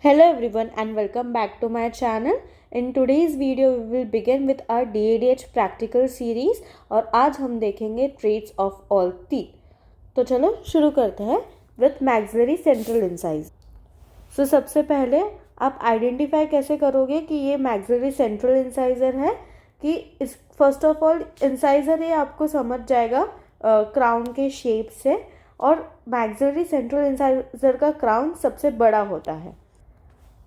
Hello everyone and welcome back to my channel. In today's video we will begin with our DADH practical series और आज हम देखेंगे traits of all teeth. तो चलो शुरू करते हैं with maxillary central incisor. So सबसे पहले आप आइडेंटिफाई कैसे करोगे कि ये maxillary central incisor है कि इस फर्स्ट ऑफ ऑल इंसाइजर ये आपको समझ जाएगा क्राउन के शेप से और maxillary central incisor का क्राउन सबसे बड़ा होता है.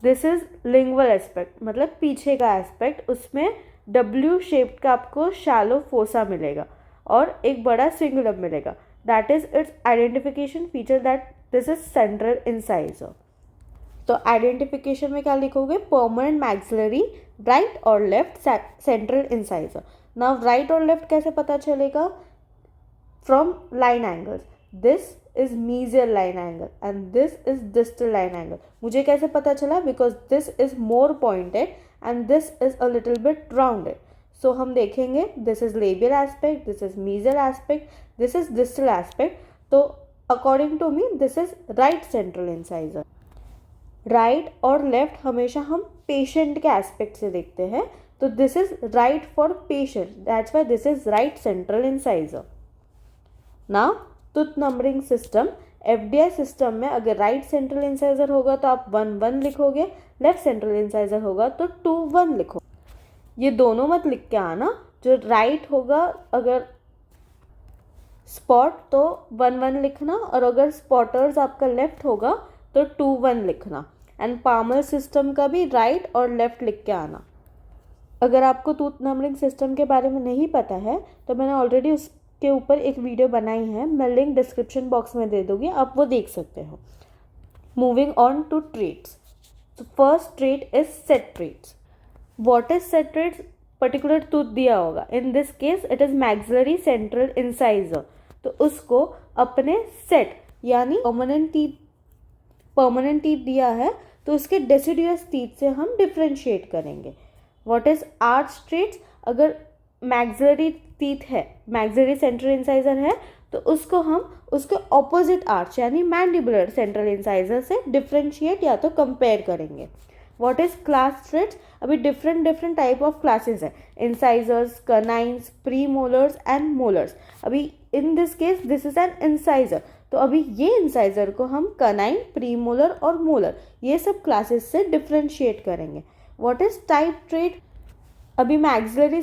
दिस इज लिंगुअल एस्पेक्ट मतलब पीछे का एस्पेक्ट, उसमें डब्ल्यू शेप का आपको शैलो फोसा मिलेगा और एक बड़ा सिंगुलम मिलेगा. That is it's identification feature that this is central incisor. तो आइडेंटिफिकेशन में क्या लिखोगे? परमानेंट मैक्सिलरी राइट और left central incisor. Now right और लेफ्ट कैसे पता चलेगा? From line angles. This is mesial line angle and this is distal line angle. मुझे कैसे पता चला? Because this is more pointed and this is a little bit rounded. So हम देखेंगे this is labial aspect, this is mesial aspect, this is distal aspect. तो according to me this is right central incisor. Right और left हमेशा हम patient के aspect से देखते हैं. तो this is right for patient. That's why this is right central incisor. Now tooth numbering system. FDI system में अगर राइट सेंट्रल इंसाइजर होगा तो आप 1-1 लिखोगे, लेफ्ट सेंट्रल इंसाइजर होगा तो 2-1 लिखो. ये दोनों मत लिख के आना. जो राइट होगा अगर स्पॉट तो 1-1 लिखना और अगर स्पॉटर्स आपका लेफ्ट होगा तो 2-1 लिखना. एंड पामर सिस्टम का भी राइट और लेफ्ट लिख के आना. अगर आपको टूथ नंबरिंग सिस्टम के बारे में नहीं पता है तो मैंने ऑलरेडी उस के ऊपर एक वीडियो बनाई है, मैं लिंक डिस्क्रिप्शन बॉक्स में दे दूंगी, आप वो देख सकते हो. Moving on to traits. First trait is set traits. What is set traits? Particular tooth दिया होगा, in this case it is maxillary central incisor. तो उसको अपने सेट यानी परमानेंट टीथ दिया है तो उसके डेसिडुअस टीथ से हम डिफ्रेंशिएट करेंगे. What is arch traits? अगर मैक्सिलरी टीथ है, मैक्सिलरी सेंट्रल इंसाइजर है तो उसको हम उसके ऑपोजिट आर्च यानी मैंडिबुलर सेंट्रल इंसाइजर से डिफ्रेंशिएट या तो कंपेयर करेंगे. What is class traits? अभी डिफरेंट टाइप ऑफ क्लासेस है. Incisors, canines, premolars and molars. अभी in this case this is an incisor तो अभी ये इंसाइजर को हम कनाइन, प्री मोलर और मोलर ये सब क्लासेस से डिफ्रेंशिएट करेंगे. What is type trait? अभी मैक्सिलरी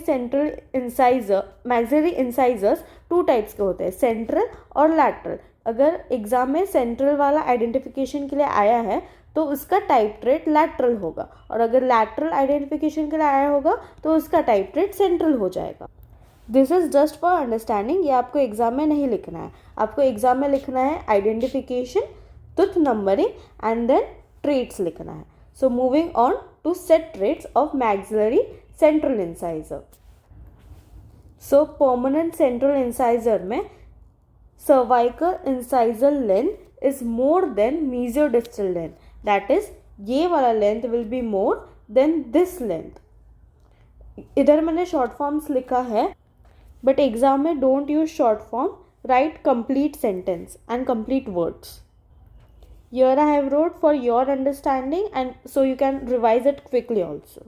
इंसाइजर्स 2 टाइप्स के होते हैं, सेंट्रल और लैटरल. अगर एग्जाम में सेंट्रल वाला आइडेंटिफिकेशन के लिए आया है तो उसका टाइप ट्रेट लैटरल होगा और अगर लैटरल आइडेंटिफिकेशन के लिए आया होगा तो उसका टाइप ट्रेट सेंट्रल हो जाएगा. This is just for understanding. ये आपको एग्जाम में नहीं लिखना है. आपको एग्जाम में लिखना है identification, tooth numbering and then traits लिखना है. So moving on to set traits of maxillary central incisor. So permanent central incisor में cervical incisor length is more than mesiodistal length. That is ये वाला length will be more than this length. इधर मैंने short forms लिखा है but exam में don't use short form, write complete sentence and complete words. Here I have wrote for your understanding and so you can revise it quickly also.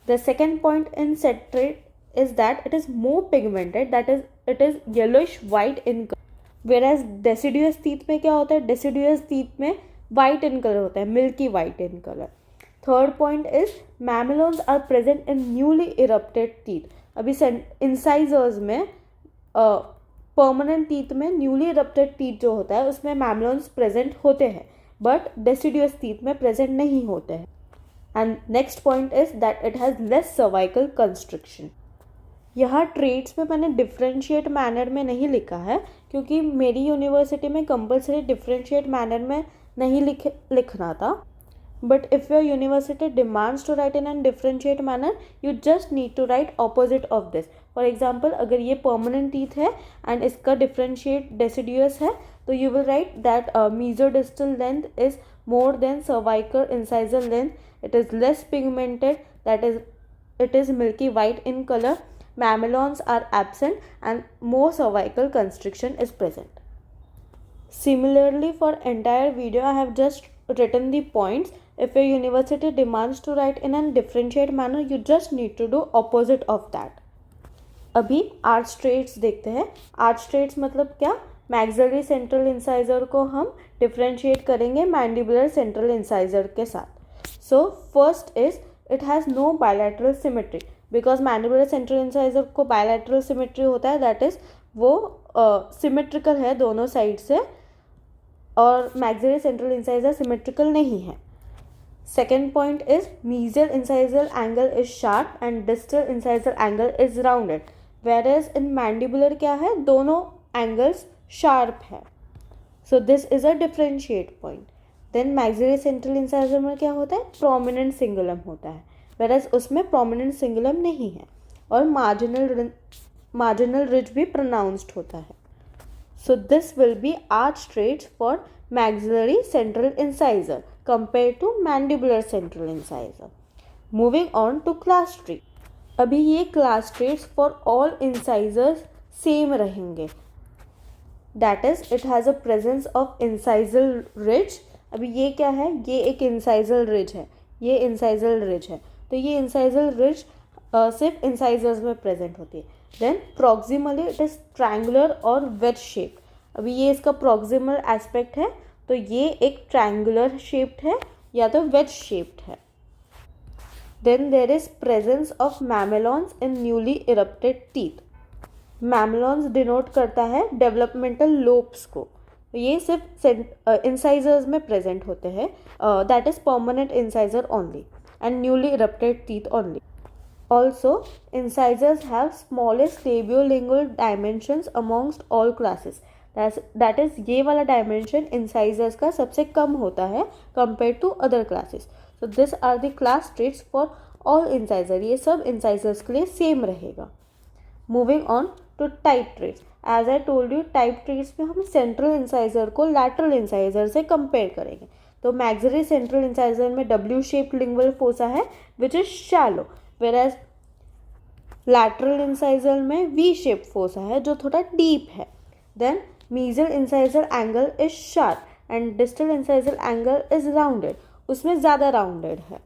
The second point in set trait is that it is more pigmented, that is it is yellowish white in color. Whereas deciduous teeth में क्या होता है? Deciduous teeth में white in color होता है, milky white in color. Third point is mamelons are present in newly erupted teeth. अभी incisors में permanent teeth में newly erupted teeth जो होता है उसमें mamelons present होते हैं बट डेसिडुअस टीथ में प्रेजेंट नहीं होते हैं. And next point is that it has less cervical constriction. यहाँ ट्रेट्स में मैंने डिफ्रेंशिएट मैनर में नहीं लिखा है क्योंकि मेरी यूनिवर्सिटी में कंपलसरी डिफ्रेंशिएट मैनर में नहीं लिखना था. But if your university demands to write in an differentiate manner you just need to write opposite of this. For example अगर ये परमानेंट टीथ है एंड इसका डिफ्रेंशिएट डेसिडुअस है तो you will write that mesodistal length is more than cervical incisor length. It is less pigmented, that is it is milky white in color. Mamelons are absent and more cervical constriction is present. Similarly for entire video I have just written the points If a university demands to write in a differentiated manner, you just need to do opposite of that. अभी arch traits देखते हैं. Arch traits मतलब क्या? Maxillary central incisor को हम differentiate करेंगे mandibular central incisor के साथ. So first is it has no bilateral symmetry, because mandibular central incisor को बायलैटरल सिमेट्री होता है, दैट इज वो सिमेट्रिकल है दोनों साइड से, और मैक्सिलरी सेंट्रल इंसाइजर सिमेट्रिकल नहीं है. Second point is mesial incisal angle is sharp and distal incisal angle is rounded, whereas in mandibular क्या है, दोनों एंगल्स शार्प है. So this is a differentiate point. Then maxillary central incisor में क्या होता है, प्रोमिनेंट सिंगुलम होता है, वेर एज उसमें प्रोमिनेंट सिंगुलम नहीं है, और मार्जिनल रिज भी प्रोनाउंस्ड होता है. So this will be arch traits for maxillary central incisor compared to mandibular central incisor. Moving on to class tree. अभी ये class traits for all incisors same रहेंगे. That is, it has a presence of incisal ridge. अभी ये क्या है, ये एक incisal ridge है, ये incisal ridge है, तो ये incisal ridge सिर्फ incisors में present होती है. Then proximally it is triangular और wedge shaped. अभी ये इसका प्रॉक्सिमल एस्पेक्ट है, तो ये एक ट्रायंगुलर शेप्ड है या तो वेज शेप्ड है. Then there is presence of mamelons in newly erupted teeth. Mamelons denote करता है डेवलपमेंटल लोब्स को, ये सिर्फ इंसाइजर्स में प्रेजेंट होते हैं, that is permanent incisor only and newly erupted teeth only. Also incisors have smallest labiolingual dimensions amongst all classes. That is ये वाला डायमेंशन इंसाइजर्स का सबसे कम होता है compare to other classes. So this are the class traits for all incisor. ये सब incisors के लिए सेम रहेगा. Moving on to type traits. As I told you, type traits में हम सेंट्रल इंसाइजर को लैटरल इंसाइजर से कंपेयर करेंगे. तो मैक्सिलरी सेंट्रल इंसाइजर में डब्ल्यू शेप्ड लिंगुअल फोसा है which is shallow, whereas lateral incisor में वी शेप्ड फोसा है जो थोड़ा डीप है. Then mesial incisor angle is sharp and distal incisor angle is rounded, उसमें ज़्यादा rounded है.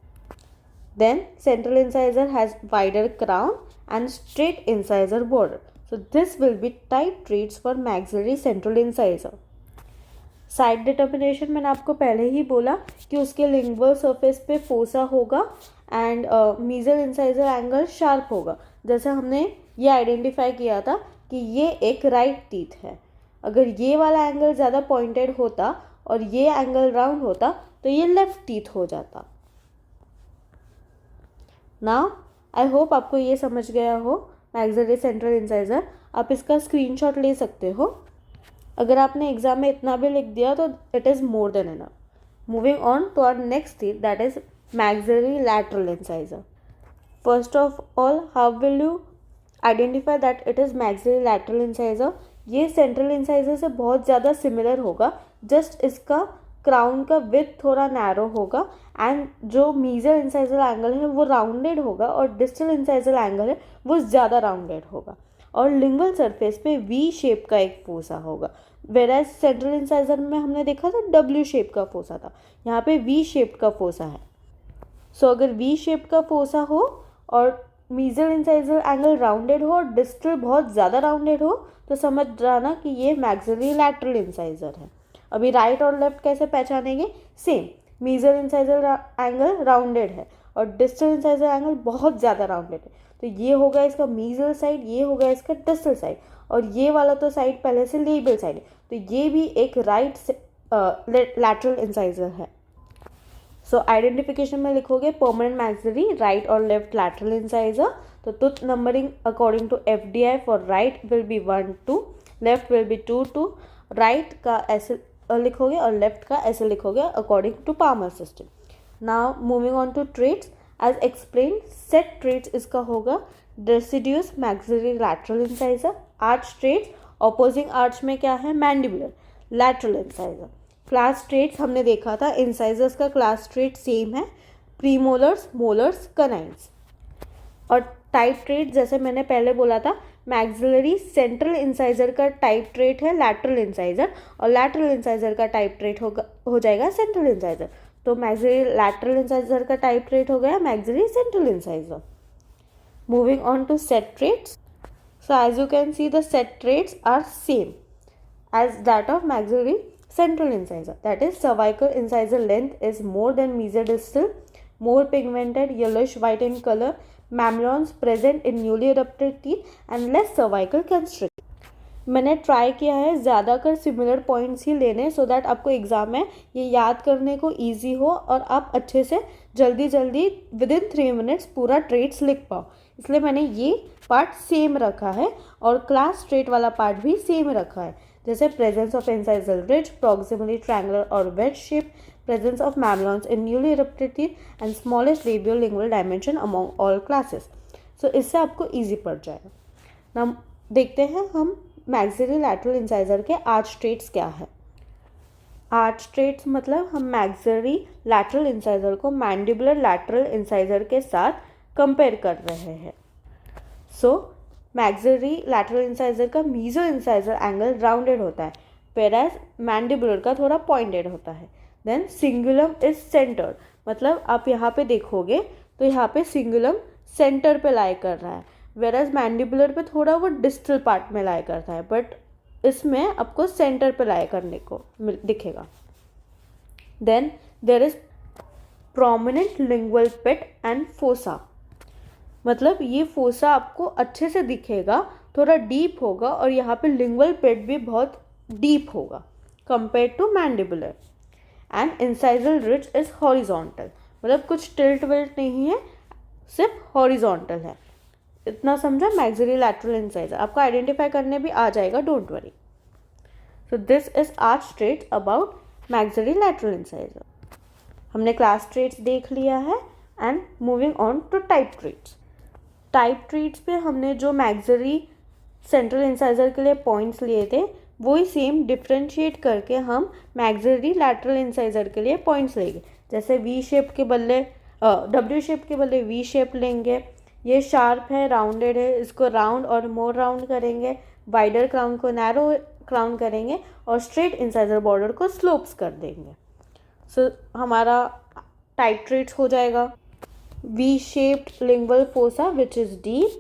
Then central incisor has wider crown and straight incisor border. So this will be type traits for maxillary central incisor. Side determination मैंने आपको पहले ही बोला कि उसके lingual surface पे फोसा होगा एंड मीजल इंसाइजर एंगल शार्प होगा. जैसे हमने ये आइडेंटिफाई किया था कि ये एक राइट टीथ है. अगर ये वाला एंगल ज़्यादा पॉइंटेड होता और ये एंगल राउंड होता तो ये लेफ्ट टीथ हो जाता. नाउ आई होप आपको ये समझ गया हो मैक्सिलरी सेंट्रल इंसाइजर. आप इसका स्क्रीनशॉट ले सकते हो. अगर आपने एग्जाम में इतना भी लिख दिया तो it is more than enough. Moving on to our next teeth, that is maxillary lateral incisor. First of all, how will you identify that it is maxillary lateral incisor? ये सेंट्रल इंसाइजर से बहुत ज़्यादा similar होगा, just इसका crown का width थोड़ा narrow होगा and जो मीजल इंसाइजर एंगल है वो राउंडेड होगा और डिस्टल इंसाइजर एंगल है वो ज़्यादा राउंडेड होगा, और लिंगुअल सरफेस पे वी शेप का एक फोसा होगा. वेराज सेंट्रल इंसाइजर में हमने देखा था डब्ल्यू शेप का फोसा था, यहाँ पे वी शेप का फोसा है. सो अगर वी शेप का फोसा हो और मीजल इंसाइजर एंगल राउंडेड हो और डिस्टल बहुत ज़्यादा राउंडेड हो तो समझ जाना कि ये मैक्सिलरी लैटरल इंसाइजर है. अभी राइट और लेफ्ट कैसे पहचानेंगे? सेम, मीजल इंसाइजर एंगल राउंडेड है और डिस्टल इंसाइजर एंगल बहुत ज़्यादा राउंडेड है, तो ये होगा इसका मीजल साइड, ये होगा इसका डिस्टल साइड, और ये वाला तो साइड पहले से लेबल साइड है, तो ये भी एक राइट लैटरल इंसाइजर है. सो आइडेंटिफिकेशन में लिखोगे परमानेंट मैक्सिलरी राइट और लेफ्ट लैटरल इंसाइजर. तो tooth numbering according to FDI for right will be 1 2, left will be 2 2. Right का ऐसे लिखोगे और लेफ्ट का ऐसे लिखोगे according to Palmer system. Now moving on to traits, as explain set traits इसका होगा deciduous maxillary lateral incisor. Arch traits, opposing arch में क्या है? Mandibular lateral incisor. Class traits हमने देखा था, इंसाइजर्स का क्लास ट्रेट सेम है, प्रीमोलर्स, मोलर्स, कनाइन्स. और टाइप ट्रेट जैसे मैंने पहले बोला था, मैक्सिलरी सेंट्रल इंसाइजर का टाइप ट्रेट है लैटरल इंसाइजर और लैटरल इंसाइजर का टाइप ट्रेट हो जाएगा सेंट्रल इंसाइजर. तो मैक्सिलरी लैटरल इंसाइजर का टाइप ट्रेट हो गया maxillary central incisor. Moving on to set traits. So as you can see the set traits are same as that of maxillary central incisor. That is, cervical incisor length is more than mesodistal, more pigmented, yellowish white in color, mamelons present in newly erupted teeth and less cervical constriction. मैंने try किया है ज़्यादातर similar points ही लेने so that आपको exam में ये याद करने को ईजी हो और आप अच्छे से जल्दी जल्दी विदिन 3 मिनट्स पूरा ट्रेट्स लिख पाओ. इसलिए मैंने ये पार्ट सेम रखा है और क्लास ट्रेट वाला पार्ट भी सेम रखा है. जैसे presence of incisal ridge, proximally triangular और wedge shape, presence of mamelons in newly erupted teeth and smallest labial lingual dimension among all classes. So इससे आपको ईजी पड़ जाएगा. ना देखते हैं हम मैक्सिलरी लैटरल इंसाइजर के आर्च ट्रेट्स क्या है. आर्च ट्रेट्स मतलब हम मैक्सिलरी लैटरल इंसाइजर को मैंडिबुलर लैटरल इंसाइजर के साथ कंपेयर कर रहे हैं. सो मैक्सिलरी लैटरल इंसाइजर का मीजो इंसाइजर एंगल राउंडेड होता है, वेयरएज मैंडिबुलर का थोड़ा पॉइंटेड होता है. देन सिंगुलम इज सेंटर्ड, मतलब आप यहाँ पे देखोगे तो यहाँ पे सिंगुलम सेंटर पे लाई कर रहा है, वेयरएज मैंडिबुलर पे थोड़ा वो डिस्टल पार्ट में लाई करता है, बट इसमें आपको सेंटर पे लाई करने को दिखेगा. Then there is prominent lingual pit and fossa, मतलब ये फोसा आपको अच्छे से दिखेगा, थोड़ा डीप होगा और यहाँ पे लिंगुअल पिट भी बहुत डीप होगा compare to mandibular. And incisal ridge is horizontal, मतलब कुछ टिल्ट विल्ट नहीं है, सिर्फ हॉरिजॉन्टल है. इतना समझा मैक्सिलरी लैटरल इंसाइजर. आपको आइडेंटिफाई करने भी आ जाएगा, don't worry. So this is arch traits about maxillary lateral incisor. हमने क्लास ट्रेट्स देख लिया है and moving on to type traits. Type traits पे हमने जो मैक्सिलरी सेंट्रल इंसाइजर के लिए पॉइंट्स लिए थे वही सेम डिफ्रेंशिएट करके हम मैक्सिलरी लैटरल इंसाइजर के लिए पॉइंट्स लेंगे. जैसे वी शेप के बदले डब्ल्यू शेप के बदले वी शेप लेंगे. ये शार्प है, राउंडेड है, इसको राउंड और मोर राउंड करेंगे. वाइडर क्राउन को नैरो क्राउन करेंगे और स्ट्रेट इंसाइजर बॉर्डर को स्लोप्स कर देंगे. सो हमारा टाइप ट्रेट्स हो जाएगा. V-shaped lingual fossa which is deep,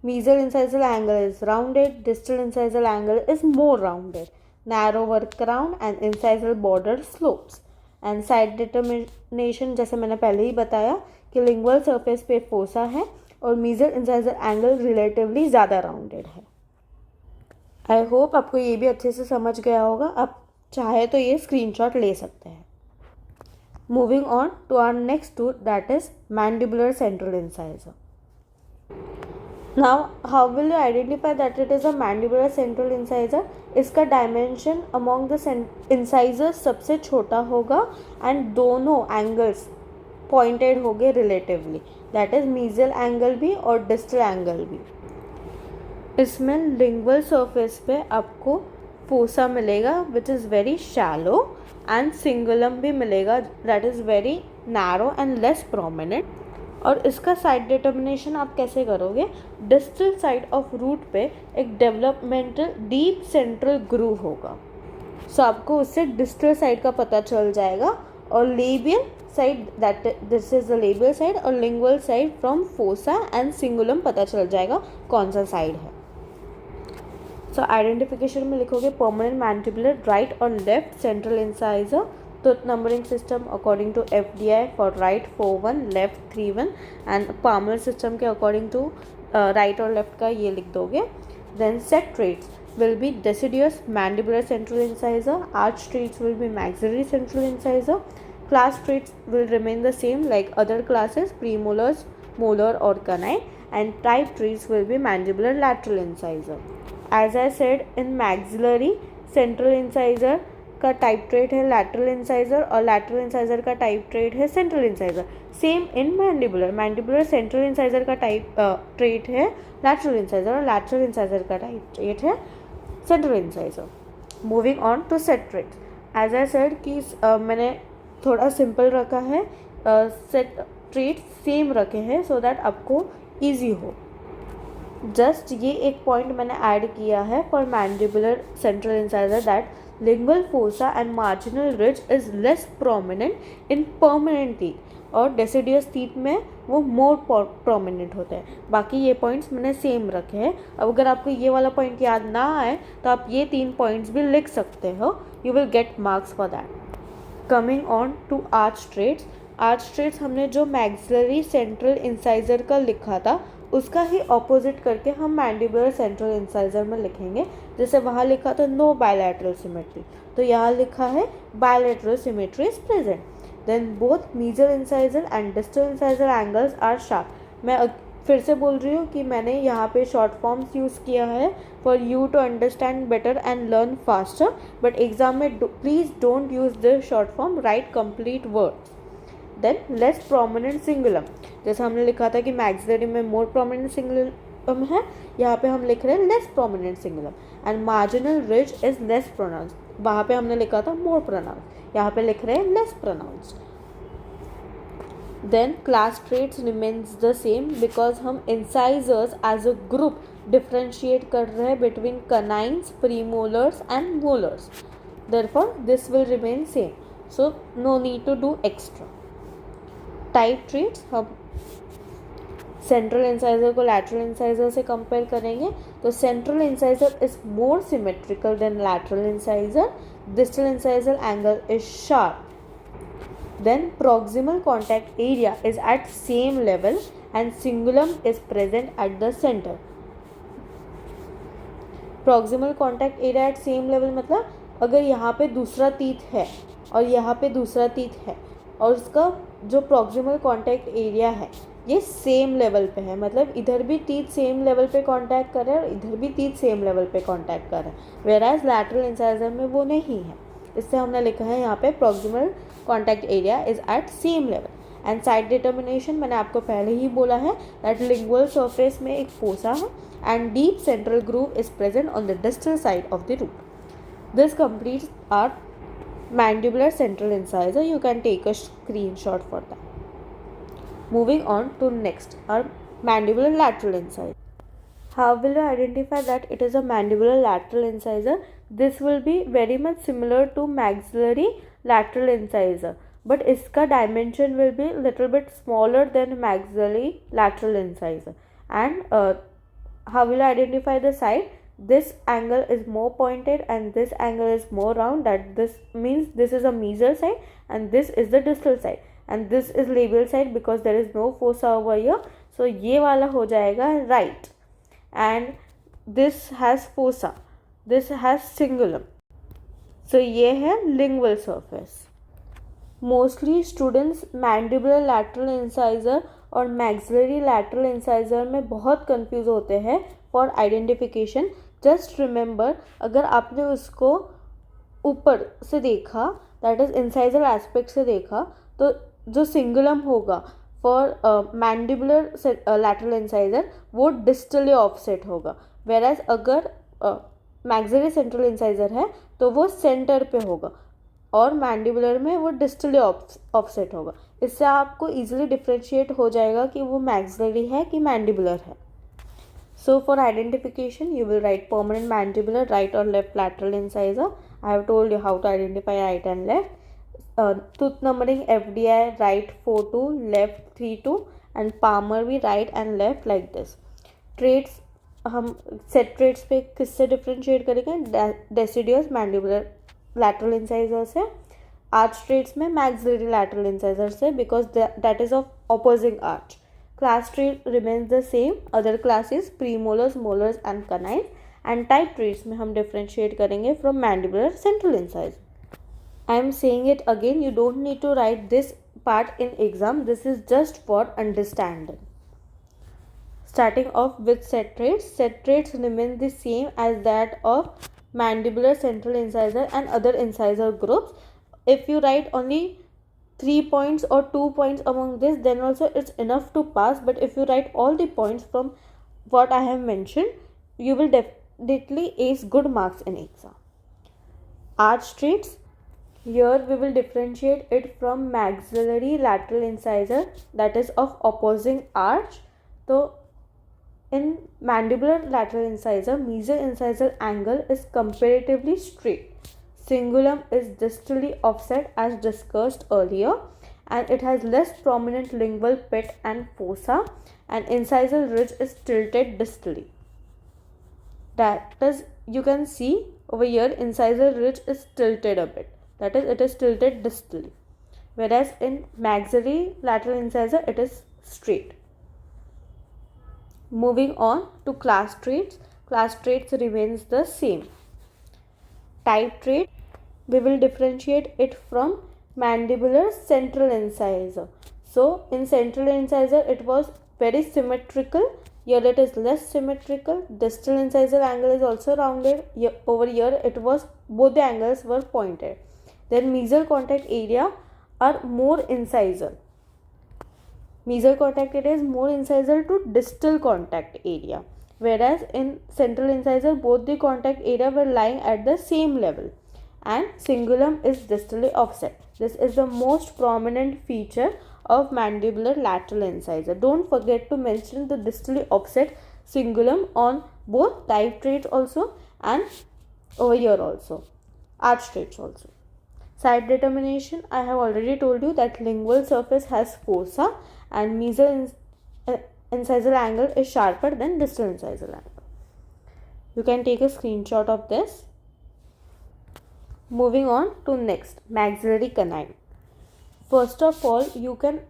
mesial incisal angle is rounded, distal incisal angle is more rounded, narrower crown and incisal border slopes. And side determination जैसे मैंने पहले ही बताया कि lingual surface पे fossa है और mesial incisal angle relatively ज़्यादा rounded है. I hope आपको ये भी अच्छे से समझ गया होगा. आप चाहे तो ये स्क्रीनशॉट ले सकते हैं. Moving on to our next tool, that is mandibular central incisor. Now, how will you identify that it is a mandibular central incisor? इसका dimension among the incisors सबसे छोटा होगा and दोनों angles pointed होंगे relatively. That is mesial angle भी और distal angle भी. इसमें lingual surface पे आपको fossa मिलेगा which is very shallow and cingulum भी मिलेगा that is very narrow and less prominent. और इसका साइड डिटर्मिनेशन आप कैसे करोगे? डिस्टल साइड ऑफ रूट पे एक डेवलपमेंटल डीप सेंट्रल ग्रूव होगा. सो आपको उससे डिस्टल साइड का पता चल जाएगा और labial side that this is the labial side और lingual side from fossa and cingulum पता चल जाएगा कौन सा साइड है. सो आइडेंटिफिकेशन में लिखोगे परमानेंट मैंडिबुलर राइट और left central incisor. Tooth numbering system according to FDI for right 4-1, left 3-1 and Palmer system के अकॉर्डिंग टू राइट और लेफ्ट का ये लिख दोगे. Then set traits will be deciduous mandibular central incisor, arch traits will be maxillary central incisor, class traits will remain the same like other classes, premolars, molar or canine, and type traits will be mandibular lateral incisor. As I said, in maxillary central incisor का type trait है lateral incisor और lateral incisor का type trait है central incisor. Same in mandibular central incisor का type trait है lateral incisor और lateral incisor का type trait है central incisor. Moving on to set trait. As I said कि मैंने थोड़ा सिंपल रखा है, सेट ट्रेट सेम रखे हैं सो दैट आपको इजी हो. जस्ट ये एक पॉइंट मैंने ऐड किया है for mandibular central incisor that Lingual fossa and marginal ridge is less prominent in permanent teeth, और deciduous teeth में वो more prominent होते हैं. बाकी ये points मैंने same रखे हैं. अब अगर आपको ये वाला point याद ना आए तो आप ये 3 points भी लिख सकते हो. You will get marks for that. Coming on to arch traits. Arch traits हमने जो मैक्सिलरी सेंट्रल इंसाइजर का लिखा था उसका ही ऑपोजिट करके हम मैंडिबुलर सेंट्रल इंसाइजर में लिखेंगे. जैसे वहाँ लिखा था नो बायलैटरल सिमेट्री, तो यहाँ लिखा है bilateral symmetry is present. Then both mesial incisor and distal incisor angles are sharp. मैं फिर से बोल रही हूँ कि मैंने यहाँ पे शॉर्ट फॉर्म्स यूज़ किया है for you to understand better and learn faster, but exam में please don't use this short form, write complete words. Then less prominent cingulum, जैसे हमने लिखा था कि मैक्सिलरी में मोर प्रोमिनेंट सिंगुलम है, यहाँ पे हम लिख रहे हैं less prominent cingulum. And marginal ridge is less pronounce, वहाँ पे हमने लिखा था मोर प्रोनाउंस, यहाँ पे लिख रहे हैं less pronounced. Then class traits remains the same because हम incisors as a group differentiate कर रहे हैं between canines, premolars and molars. Therefore this will remain same, so no need to do extra. Type traits हम central incisor को lateral incisor से compare करेंगे तो central incisor is more symmetrical than lateral incisor. Distal incisor angle is sharp. Then proximal contact area is at same level and cingulum is present at the centre. Proximal contact area at same level मतलब अगर यहाँ पे दूसरा teeth है और यहाँ पे दूसरा टीथ है और उसका जो प्रॉक्सिमल कॉन्टैक्ट एरिया है ये सेम लेवल पे है, मतलब इधर भी टीथ सेम लेवल पे कांटेक्ट कर रहे हैं और इधर भी टीथ सेम लेवल पे कांटेक्ट कर रहे हैं, वेराज लैटरल इंसाइजर में वो नहीं है. इससे हमने लिखा है यहाँ पे proximal contact area is at same level. And side determination मैंने आपको पहले ही बोला है दैट लिंगुअल सरफेस में एक फोसा है and deep central groove is present on the distal side of the root. This completes our mandibular central incisor. You can take a screenshot for that. Moving on to next, our mandibular lateral incisor. How will you identify that it is a mandibular lateral incisor? This will be very much similar to maxillary lateral incisor, but इसका dimension will be little bit smaller than maxillary lateral incisor. And how will you identify the side? This angle is more pointed and this angle is more round, that this means this is a mesial side and this is the distal side and this is labial side because there is no fossa over here, so ये वाला हो जाएगा right. And this has fossa, this has cingulum, so ये है lingual surface. Mostly students mandibular lateral incisor और maxillary lateral incisor में बहुत confuse होते हैं फॉर आइडेंटिफिकेशन. जस्ट रिमेंबर, अगर आपने उसको ऊपर से देखा, दैट इज इंसाइजर एस्पेक्ट से देखा, तो जो सिंगुलम होगा फॉर मैंडिबुलर लैटरल इंसाइजर वो डिस्टली ऑफसेट होगा, वेराज अगर मैक्सिलरी सेंट्रल इंसाइजर है तो वो सेंटर पे होगा और मैंडिबुलर में वो डिस्टली ऑफसेट होगा. इससे आपको इजीली डिफ्रेंशिएट हो जाएगा कि वो मैक्सिलरी है कि मैंडिबुलर है. So for identification, you will write permanent mandibular right or left lateral incisor. I have told you how to identify right and left. Tooth numbering FDI right 4-2, left 3-2 and palmar भी right and left like this. Traits हम set traits पे किससे differentiate करेंगे? Deciduous mandibular lateral incisor से. Arch traits में maxillary lateral incisor से because that is of opposing arch. Class trait remains the same, other classes premolars, molars and canines. And type traits में हम differentiate करेंगे from mandibular central incisor. I am saying it again, you don't need to write this part in exam, this is just for understanding. Starting off with set traits remain the same as that of mandibular central incisor and other incisor groups. If you write only 3 points or 2 points among this, then also it's enough to pass, but if you write all the points from what I have mentioned, you will definitely ace good marks in exam. Arch traits, here we will differentiate it from maxillary lateral incisor, that is of opposing arch. So in mandibular lateral incisor, mesial incisor angle is comparatively straight. Cingulum is distally offset as discussed earlier, and it has less prominent lingual pit and fossa, and incisal ridge is tilted distally. That is, you can see over here incisal ridge is tilted a bit, that is, it is tilted distally, whereas in maxillary lateral incisor it is straight. Moving on to class traits. Class traits remains the same. Type trait, we will differentiate it from mandibular central incisor. So in central incisor it was very symmetrical, here it is less symmetrical. Distal incisor angle is also rounded, over here it was both the angles were pointed. Then mesial contact area are more incisal. Mesial contact area is more incisal to distal contact area, whereas in central incisor both the contact area were lying at the same level, and cingulum is distally offset. This is the most prominent feature of mandibular lateral incisor. Don't forget to mention the distally offset cingulum on both type traits also and over here also, arch traits also. Side determination, I have already told you that lingual surface has fossa and mesial incisal angle is sharper than distal incisal angle. You can take a screenshot of this. Moving on to next, maxillary canine. First of all, you can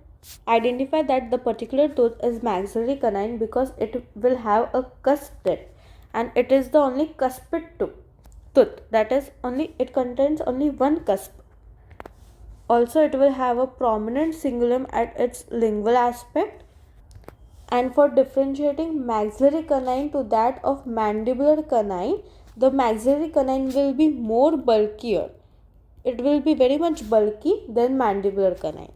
identify that the particular tooth is maxillary canine because it will have a cusp depth, and it is the only cusped tooth, that is, it contains only one cusp. Also, it will have a prominent cingulum at its lingual aspect. And for differentiating maxillary canine to that of mandibular canine, the maxillary canine will be more bulkier. It will be very much bulky than mandibular canine.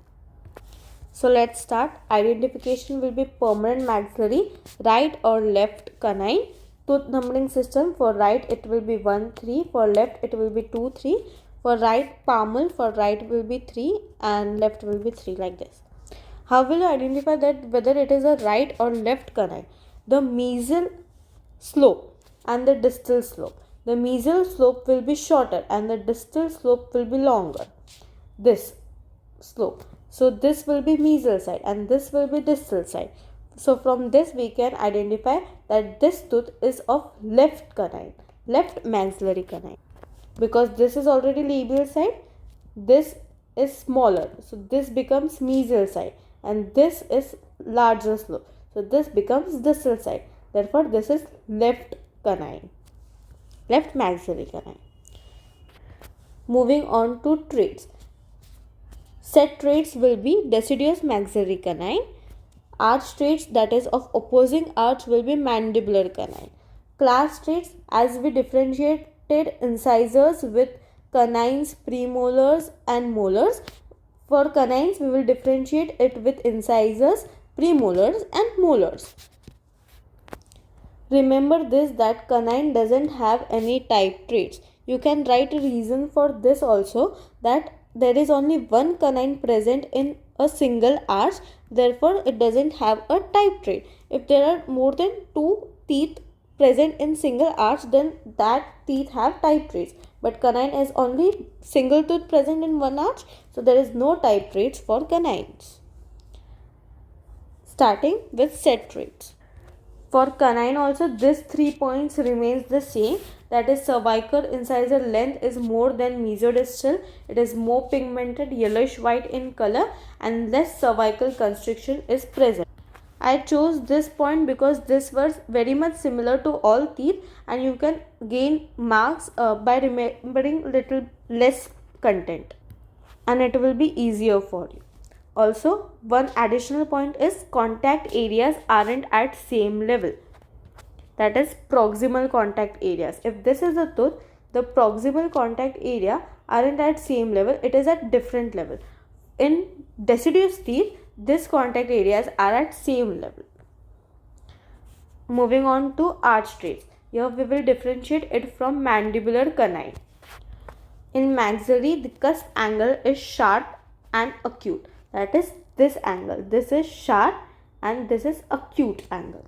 So let's start. Identification will be permanent maxillary, right or left canine. Tooth numbering system, for right it will be 1, 3, for left it will be 2, 3. For right palmar, for right will be 3 and left will be 3, like this. How will you identify that whether it is a right or left canine? The mesial slope and the distal slope. The mesial slope will be shorter and the distal slope will be longer. This slope. So this will be mesial side and this will be distal side. So from this we can identify that this tooth is of left canine, left maxillary canine. Because this is already labial side, this is smaller, so this becomes mesial side, and this is larger slope, so this becomes distal side. Therefore this is left canine, left maxillary canine. Moving on to traits. Set traits will be deciduous maxillary canine. Arch traits, that is of opposing arch, will be mandibular canine. Class traits, as we differentiate incisors with canines, premolars and molars. For canines we will differentiate it with incisors, premolars and molars. Remember this, that canine doesn't have any type traits. You can write a reason for this also, that there is only one canine present in a single arch, therefore it doesn't have a type trait. If there are more than 2 teeth present in single arch, then that teeth have type traits, but canine is only single tooth present in one arch, so there is no type traits for canines. Starting with set traits. For canine also this 3 points remains the same, that is cervical incisor length is more than mesiodistal, it is more pigmented yellowish white in color and less cervical constriction is present. I chose this point because this was very much similar to all teeth and you can gain marks by remembering little less content and it will be easier for you. Also, one additional point is contact areas aren't at same level. That is proximal contact areas. If this is a tooth, the proximal contact area aren't at same level, it is at different level. In deciduous teeth, these contact areas are at same level. Moving on to arch traits. Here we will differentiate it from mandibular canine. In maxillary, the cusp angle is sharp and acute. That is this angle. This is sharp and this is acute angle.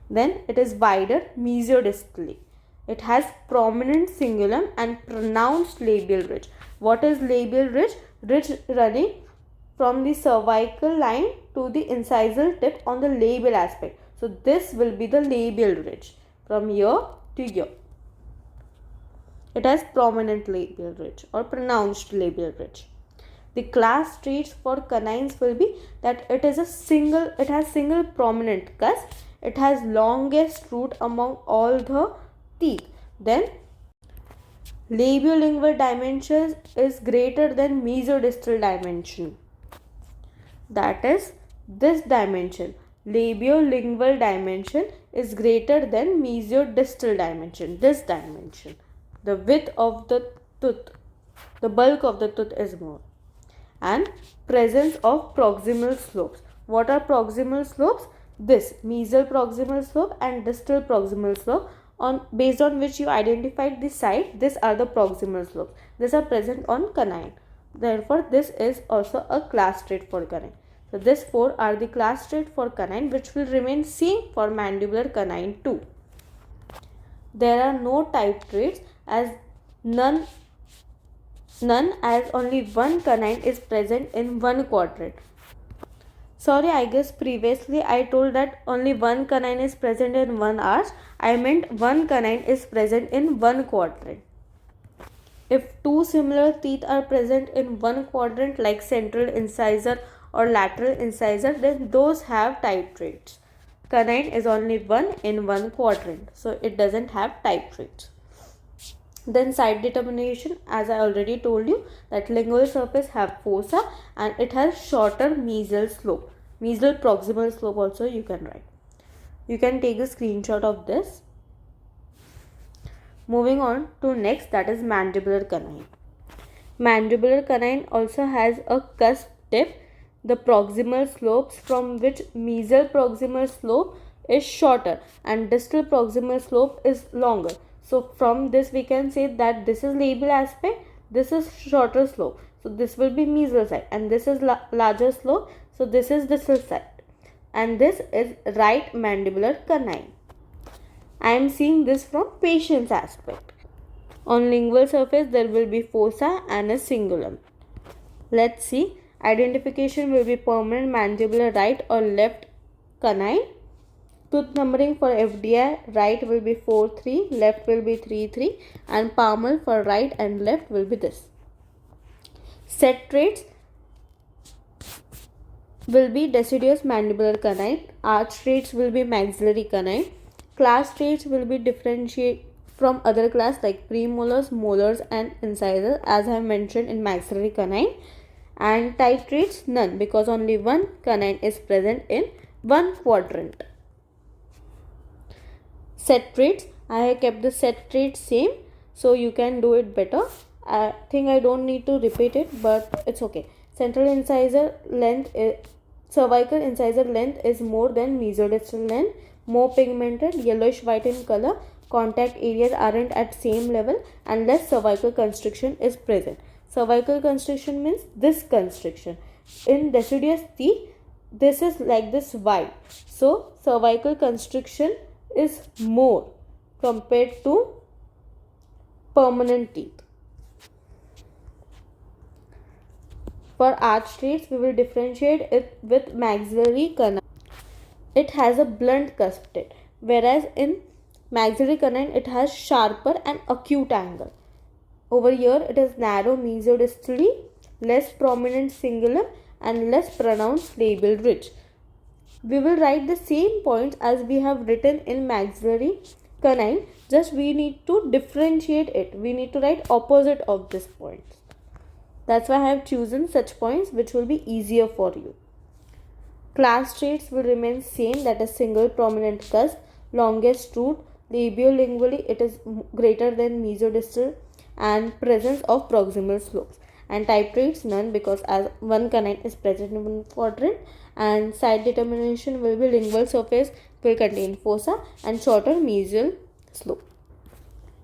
Then it is wider mesiodistally. It has prominent cingulum and pronounced labial ridge. What is labial ridge? Ridge running from the cervical line to the incisal tip on the labial aspect. So this will be the labial ridge from ear to ear. It has prominent labial ridge or pronounced labial ridge. The class traits for canines will be that it has single prominent cusp. It has longest root among all the teeth. Then labiolingual dimension is greater than mesodistal dimension. That is this dimension. Labiolingual dimension is greater than mesodistal dimension. This dimension. The width of the tooth, the bulk of the tooth is more. And presence of proximal slopes. What are proximal slopes? This mesial proximal slope and distal proximal slope, based on which you identified the site. These are the proximal slopes. These are present on canine. Therefore, this is also a class trait for canine. So, these four are the class trait for canine, which will remain same for mandibular canine too. There are no type traits, as none as only one canine is present in one quadrant. Sorry, I guess previously I told that only one canine is present in one arch. I meant one canine is present in one quadrant. If two similar teeth are present in one quadrant, like central incisor or lateral incisor, then those have type traits. Canine is only one in one quadrant, so it doesn't have type traits. Then site determination, as I already told you, that lingual surface have fossa and it has shorter mesial slope. Mesial proximal slope also you can write. You can take a screenshot of this. Moving on to next, that is mandibular canine. Mandibular canine also has a cusp tip. The proximal slopes from which mesial proximal slope is shorter and distal proximal slope is longer. So from this we can say that this is labial aspect, this is shorter slope. So this will be mesial side, and this is larger slope. So this is distal side, and this is right mandibular canine. I am seeing this from patient's aspect. On lingual surface there will be fossa and a cingulum. Let's see. Identification will be permanent mandibular right or left canine. Tooth numbering for FDI, right will be 4-3, left will be 3-3, and palmar for right and left will be this. Set traits will be deciduous mandibular canine. Arch traits will be maxillary canine. Class traits will be differentiate from other class like premolars, molars, and incisors, as I have mentioned in maxillary canine. And type traits, none, because only one canine is present in one quadrant. Set traits, I have kept the set traits same, so you can do it better. I think I don't need to repeat it, but it's okay. Central incisor length cervical incisor length is more than mesodistal length, more pigmented, yellowish white in color, contact areas aren't at same level, and less cervical constriction is present. Cervical constriction means this constriction. In deciduous teeth, this is like this wide. So cervical constriction is more compared to permanent teeth. For arch traits, we will differentiate it with maxillary canine. It has a blunt cusp tip, whereas in maxillary canine it has sharper and acute angle. Over here it is narrow mesodistally, less prominent cingulum, and less pronounced labial ridge. We will write the same points as we have written in maxillary canine, just we need to differentiate it. We need to write opposite of these points. That's why I have chosen such points which will be easier for you. Class traits will remain same, that is single prominent cusp, longest root, labiolingually it is greater than mesodistal, and presence of proximal slopes. And type traits, none, because as one canine is present in one quadrant. And site determination will be lingual surface will contain fossa and shorter mesial slope.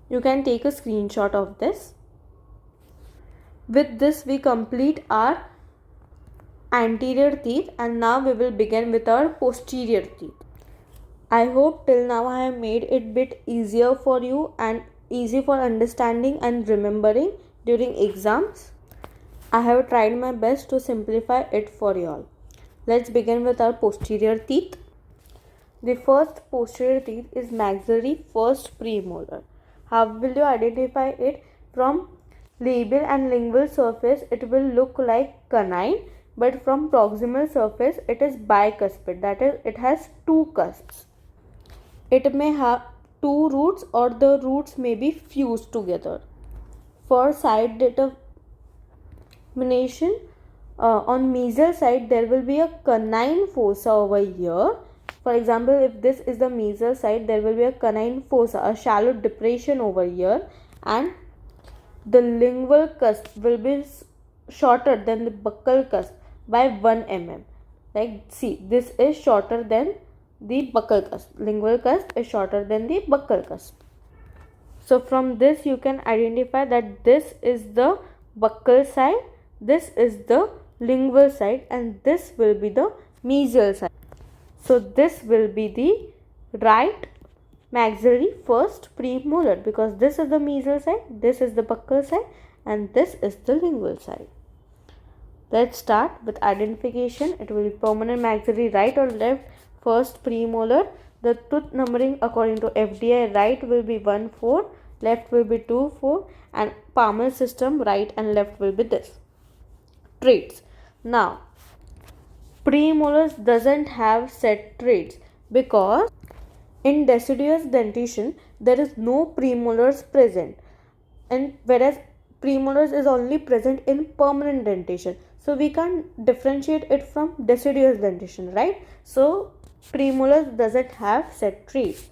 You can take a screenshot of this. With this we complete our anterior teeth, and now we will begin with our posterior teeth. I hope till now I have made it bit easier for you and easy for understanding and remembering during exams. I have tried my best to simplify it for you all. Let's begin with our posterior teeth. The first posterior teeth is maxillary first premolar. How will you identify it? From labial and lingual surface it will look like canine, but from proximal surface it is bicuspid, that is it has two cusps. It may have two roots or the roots may be fused together. For side determination, on mesial side there will be a canine fossa over here. For example, if this is the mesial side, there will be a canine fossa, a shallow depression over here, and the lingual cusp will be shorter than the buccal cusp by 1 mm. Like, see, this is shorter than the buccal cusp. Lingual cusp is shorter than the buccal cusp. So from this you can identify that this is the buccal side, this is the lingual side, and this will be the mesial side. So this will be the right maxillary first premolar, because this is the mesial side, this is the buccal side, and this is the lingual side. Let's start with identification. It will be permanent maxillary right or left first premolar. The tooth numbering according to FDI, right will be 1, 4, left will be 2, 4, and palmar system right and left will be this. Traits. Now, premolars doesn't have set traits because in deciduous dentition there is no premolars present, and whereas premolars is only present in permanent dentition, so we can't differentiate it from deciduous dentition, right? So premolars doesn't have set traits.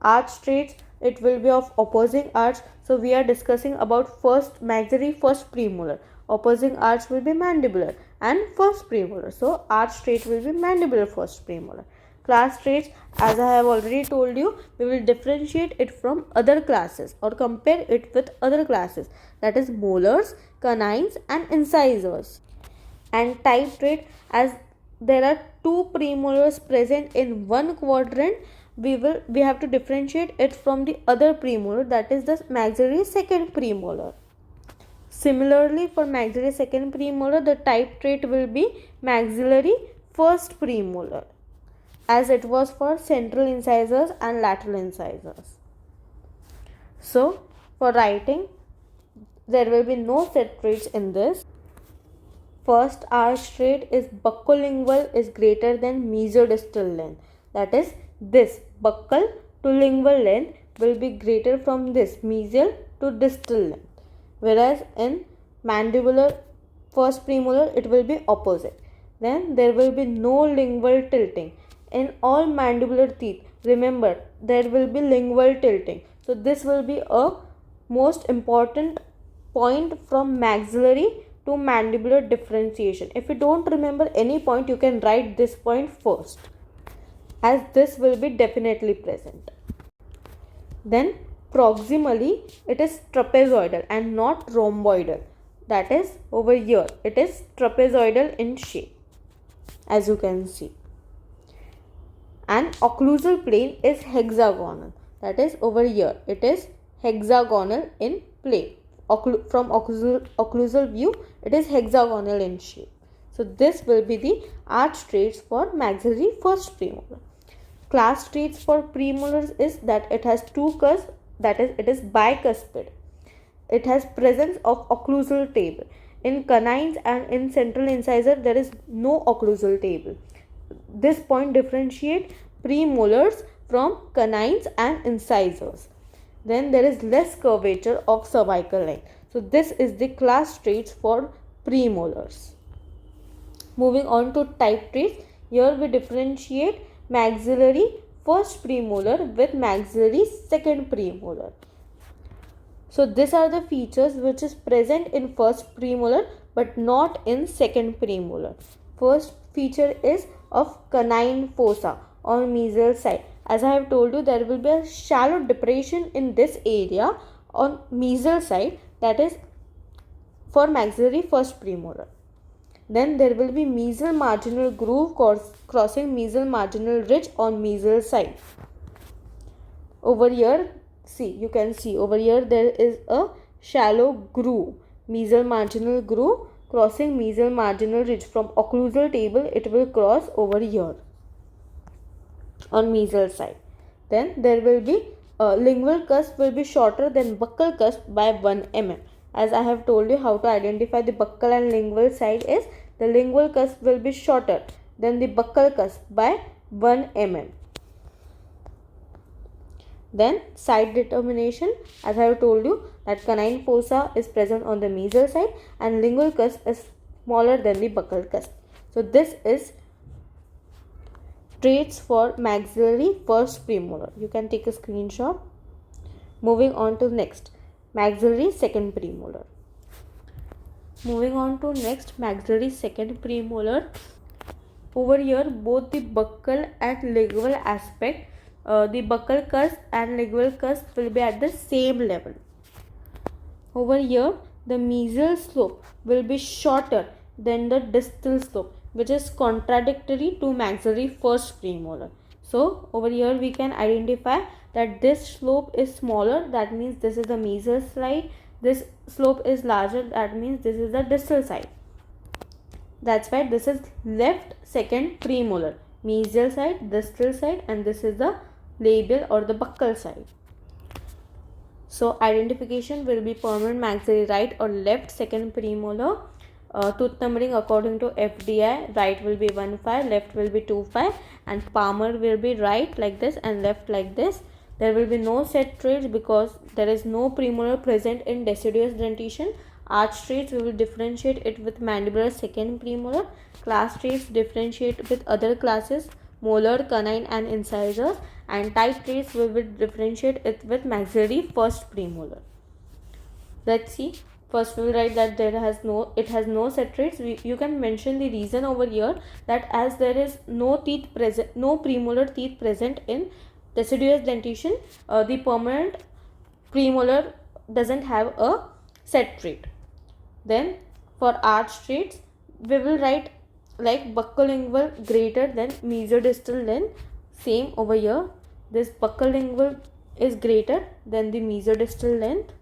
Arch traits, it will be of opposing arch, so we are discussing about first maxillary first premolar. Opposing arch will be mandibular and first premolar, so arch trait will be mandibular first premolar. Class traits, as I have already told you, we will differentiate it from other classes or compare it with other classes, that is molars, canines, and incisors. And type trait, as there are two premolars present in one quadrant, we have to differentiate it from the other premolar, that is the maxillary second premolar. Similarly, for maxillary second premolar, the type trait will be maxillary first premolar, as it was for central incisors and lateral incisors. So, for writing, there will be no set traits in this. First arch trait is buccolingual is greater than mesodistal length. That is, this buccal to lingual length will be greater from this mesial to distal length. Whereas in mandibular first premolar it will be opposite. Then there will be no lingual tilting. In all mandibular teeth, remember, there will be lingual tilting. So this will be a most important point from maxillary to mandibular differentiation. If you don't remember any point, you can write this point first, as this will be definitely present. Then proximally it is trapezoidal and not rhomboidal. That is, over here it is trapezoidal in shape, as you can see. And occlusal plane is hexagonal, that is, over here it is hexagonal in plane. From occlusal view it is hexagonal in shape. So this will be the arch traits for maxillary first premolar. Class traits for premolars is that it has two cusps, that is, it is bicuspid. It has presence of occlusal table. In canines and in central incisor there is no occlusal table. This point differentiate premolars from canines and incisors. Then there is less curvature of cervical line. So this is the class traits for premolars. Moving on to type traits, here we differentiate maxillary first premolar with maxillary second premolar. So these are the features which is present in first premolar but not in second premolar. First feature is of canine fossa on mesial side. As I have told you, there will be a shallow depression in this area on mesial side, that is for maxillary first premolar. Then there will be mesial marginal groove crossing mesial marginal ridge on mesial side. over here, see, you can see over here there is a shallow groove, mesial marginal groove crossing mesial marginal ridge. From occlusal table it will cross over here on mesial side. Then there will be lingual cusp will be shorter than buccal cusp by 1 mm. As I have told you how to identify the buccal and lingual side is, the lingual cusp will be shorter than the buccal cusp by 1 mm. Then side determination, as I have told you that canine fossa is present on the mesial side and lingual cusp is smaller than the buccal cusp. So this is traits for maxillary first premolar. You can take a screenshot. Moving on to next, maxillary second premolar. Moving on to next, maxillary second premolar. Over here both the buccal and lingual aspect, the buccal cusp and lingual cusp will be at the same level. Over here the mesial slope will be shorter than the distal slope, which is contradictory to maxillary first premolar. So over here we can identify that this slope is smaller, that means this is the mesial side. This slope is larger, that means this is the distal side. That's why this is left second premolar, mesial side, distal side, and this is the labial or the buccal side. So identification will be permanent maxillary right or left second premolar. Tooth numbering according to FDI, right will be 1-5, left will be 2-5, and palmar will be right like this and left like this. There will be no set traits because there is no premolar present in deciduous dentition. Arch traits we will differentiate it with mandibular second premolar. Class traits differentiate with other classes, molar, canine, and incisors, and type traits we will differentiate it with maxillary first premolar. Let's see. First we will write that it has no set traits. You can mention the reason over here, that as there is no premolar teeth present in deciduous dentition, the permanent premolar doesn't have a set trait. Then for arch traits we will write like buccolingual greater than mesiodistal length. Same over here, this buccolingual is greater than the mesiodistal length.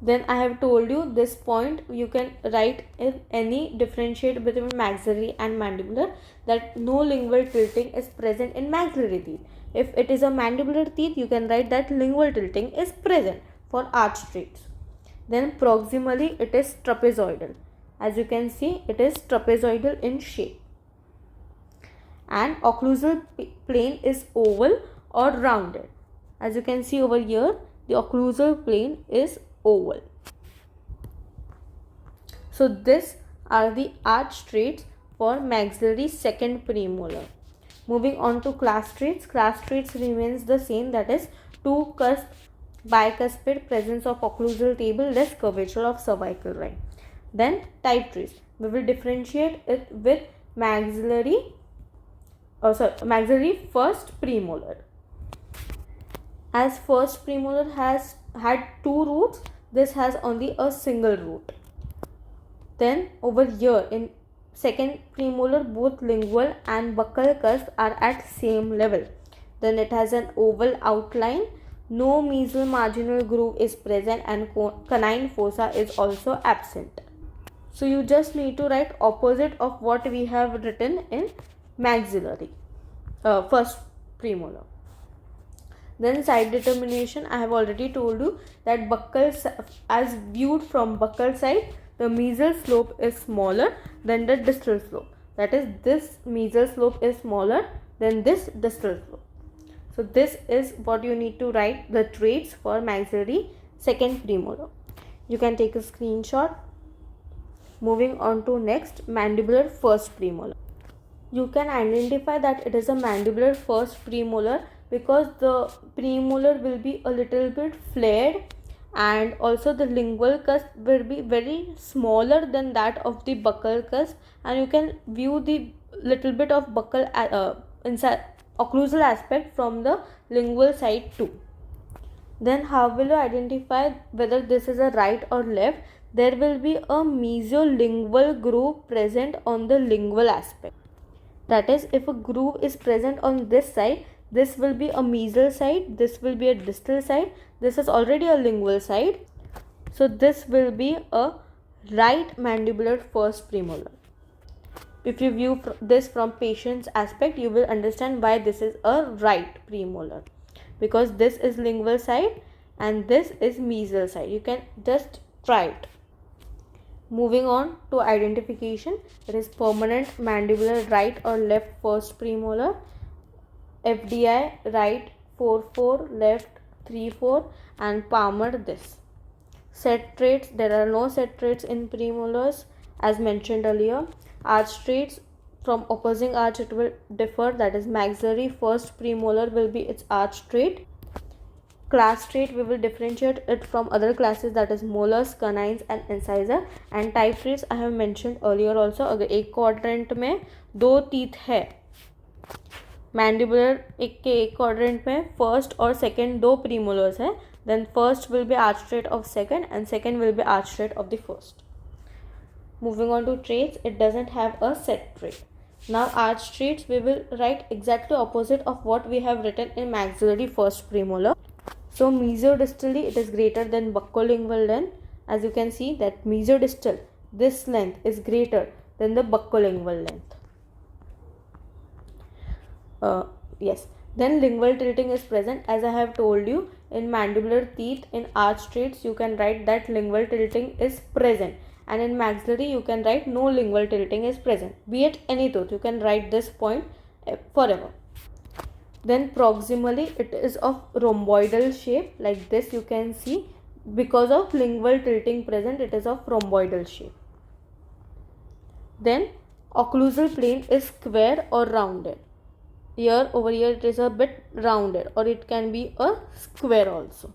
Then I have told you this point you can write if any differentiate between maxillary and mandibular, that no lingual tilting is present in maxillary teeth. If it is a mandibular teeth, you can write that lingual tilting is present for arch traits. Then proximally it is trapezoidal. As you can see, it is trapezoidal in shape. And occlusal plane is oval or rounded. As you can see over here, the occlusal plane is oval. So these are the arch traits for maxillary second premolar. Moving on to class traits. Class traits remains the same, that is 2 cusp, bicuspid, presence of occlusal table, less curvature of cervical line. Then type traits, we will differentiate it with maxillary first premolar. As first premolar has had 2 roots, this has only a single root. Then over here in second premolar, both lingual and buccal cusp are at same level. Then it has an oval outline, no mesial marginal groove is present, and canine fossa is also absent. So you just need to write opposite of what we have written in maxillary first premolar. Then side determination, I have already told you that buccal, as viewed from buccal side, the mesial slope is smaller than the distal slope. That is, this mesial slope is smaller than this distal slope. So this is what you need to write, the traits for maxillary second premolar. You can take a screenshot. Moving on to next, mandibular first premolar. You can identify that it is a mandibular first premolar because the premolar will be a little bit flared, and also the lingual cusp will be very smaller than that of the buccal cusp, and you can view the little bit of buccal inside occlusal aspect from the lingual side too. Then how will you identify whether this is a right or left? There will be a mesiolingual groove present on the lingual aspect. That is, if a groove is present on this side, This will be a mesial side, this will be a distal side, this is already a lingual side. So this will be a right mandibular first premolar. If you view this from patient's aspect, you will understand why this is a right premolar, because this is lingual side and this is mesial side. You can just try it. Moving on to identification, it is permanent mandibular right or left first premolar, FDI right 4-4, left 3-4, and Palmer this. Set traits, there are no set traits in premolars as mentioned earlier. Arch traits, from opposing arch it will differ, that is maxillary first premolar will be its arch trait. Class trait, we will differentiate it from other classes, that is molars, canines and incisor. And type traits I have mentioned earlier also. अगर एक quadrant में दो teeth है, mandibular एक quadrant में first और second दो premolars है, then first will be arch trait of second and second will be arch trait of the first. Moving on to traits, it doesn't have a set trait. Now arch traits, we will write exactly opposite of what we have written in maxillary first premolar. So mesodistally it is greater than buccolingual length. As you can see that mesodistal, this length is greater than the buccolingual length. Yes. Then lingual tilting is present. As I have told you, in mandibular teeth, in arch traits, you can write that lingual tilting is present. And in maxillary, you can write no lingual tilting is present. Be it any tooth, you can write this point forever. Then proximally, it is of rhomboidal shape, like this you can see. Because of lingual tilting present, it is of rhomboidal shape. Then occlusal plane is square or rounded. Here, over here it is a bit rounded, or it can be a square also.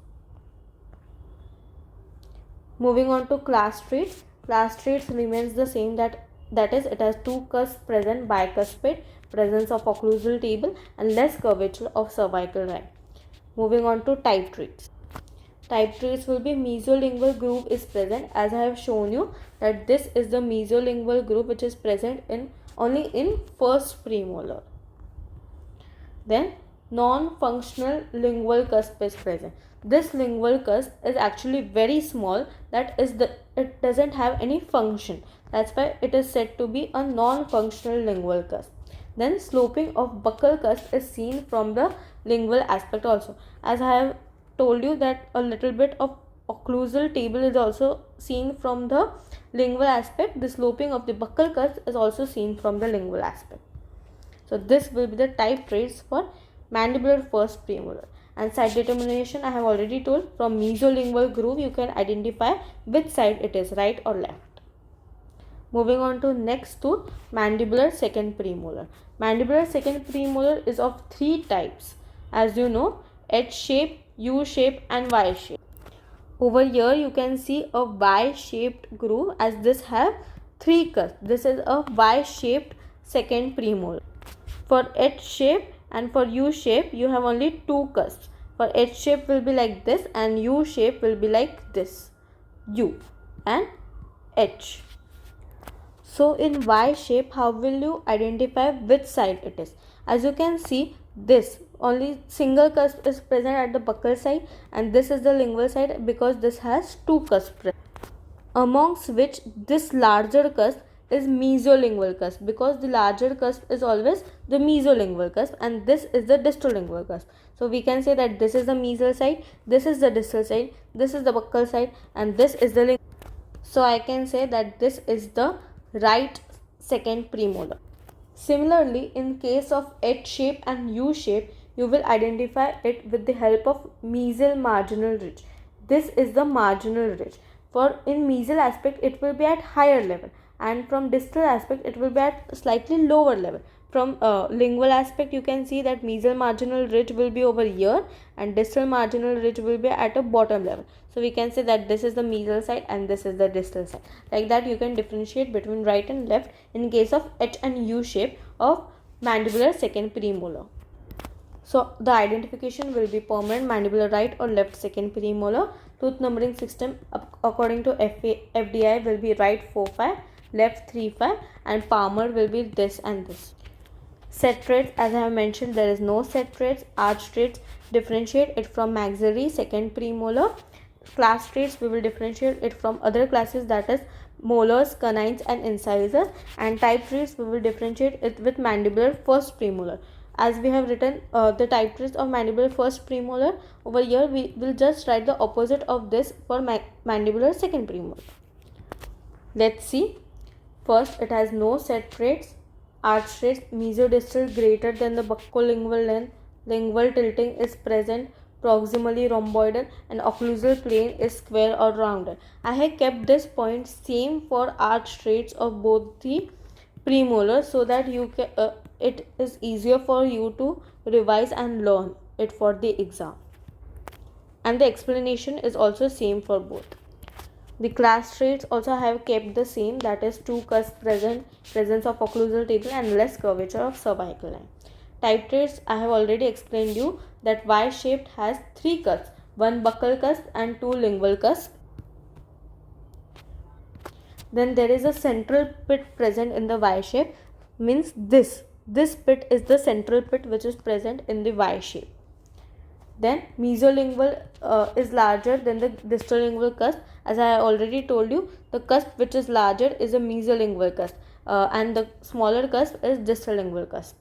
Moving on to class traits. Class traits remains the same, that is it has two cusps present, bicuspid, presence of occlusal table and less curvature of cervical rib. Moving on to type traits. Type traits will be mesolingual groove is present. As I have shown you that this is the mesolingual groove which is present in only in first premolar. Then non-functional lingual cusp is present. This lingual cusp is actually very small, that is it doesn't have any function. That's why it is said to be a non-functional lingual cusp. Then sloping of buccal cusp is seen from the lingual aspect also. As I have told you that a little bit of occlusal table is also seen from the lingual aspect. The sloping of the buccal cusp is also seen from the lingual aspect. So this will be the type traits for mandibular first premolar. And side determination I have already told, from mesolingual groove you can identify which side it is, right or left. Moving on to next to mandibular second premolar. Mandibular second premolar is of three types. As you know, H shape, U shape and Y shape. Over here you can see a Y shaped groove, as this have three cusps. This is a Y shaped second premolar. For H shape and for U shape you have only two cusps. For H shape will be like this and U shape will be like this, U and H. So in Y shape, how will you identify which side it is? As you can see, this only single cusp is present at the buccal side and this is the lingual side, because this has two cusps present, amongst which this larger cusp is mesolingual cusp, because the larger cusp is always the mesolingual cusp and this is the distal lingual cusp. So we can say that this is the mesial side, this is the distal side, this is the buccal side and this is the lingual. So I can say that this is the right second premolar. Similarly, in case of H shape and U shape, you will identify it with the help of mesial marginal ridge. This is the marginal ridge. For in mesial aspect, it will be at higher level, and from distal aspect, it will be at slightly lower level. From lingual aspect, you can see that mesial marginal ridge will be over here and distal marginal ridge will be at a bottom level. So we can say that this is the mesial side and this is the distal side. Like that you can differentiate between right and left in case of H and U shape of mandibular second premolar. So the identification will be permanent mandibular right or left second premolar. Tooth numbering system according to FDI will be right 4-5, left 3-5 and Palmer will be this and this. Set traits, as I have mentioned, there is no set traits. Arch traits differentiate it from maxillary, second premolar. Class traits, we will differentiate it from other classes, that is molars, canines and incisors. And type traits, we will differentiate it with mandibular, first premolar. As we have written the type traits of mandibular first premolar, over here we will just write the opposite of this for mandibular second premolar. Let's see. First, it has no set traits. Arch traits, mesodistal greater than the buccolingual length, lingual tilting is present, proximally rhomboidal, and occlusal plane is square or rounded. I have kept this point same for arch traits of both the premolars so that you can, it is easier for you to revise and learn it for the exam. And the explanation is also same for both. The class traits also have kept the same, that is two cusps present, presence of occlusal table and less curvature of cervical line. Type traits, I have already explained you that Y-shaped has three cusps, one buccal cusp and two lingual cusps. Then there is a central pit present in the Y shape, means this pit is the central pit which is present in the Y shape. Then mesolingual is larger than the distolingual cusp. As I already told you, the cusp which is larger is a mesolingual cusp and the smaller cusp is distolingual cusp.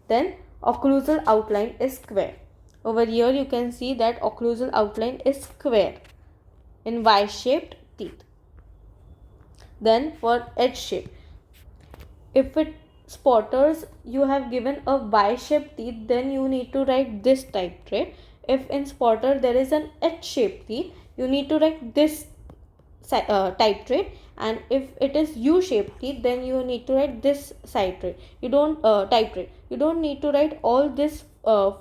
Then occlusal outline is square. Over here you can see that occlusal outline is square in Y-shaped teeth. Then for H shape, if it spotters you have given a Y-shaped teeth, then you need to write this type trait. If in spotter there is an H-shaped teeth, you need to write this type trait, and if it is U-shaped teeth, then you need to write this side trait. You don't type trait. You don't need to write all this for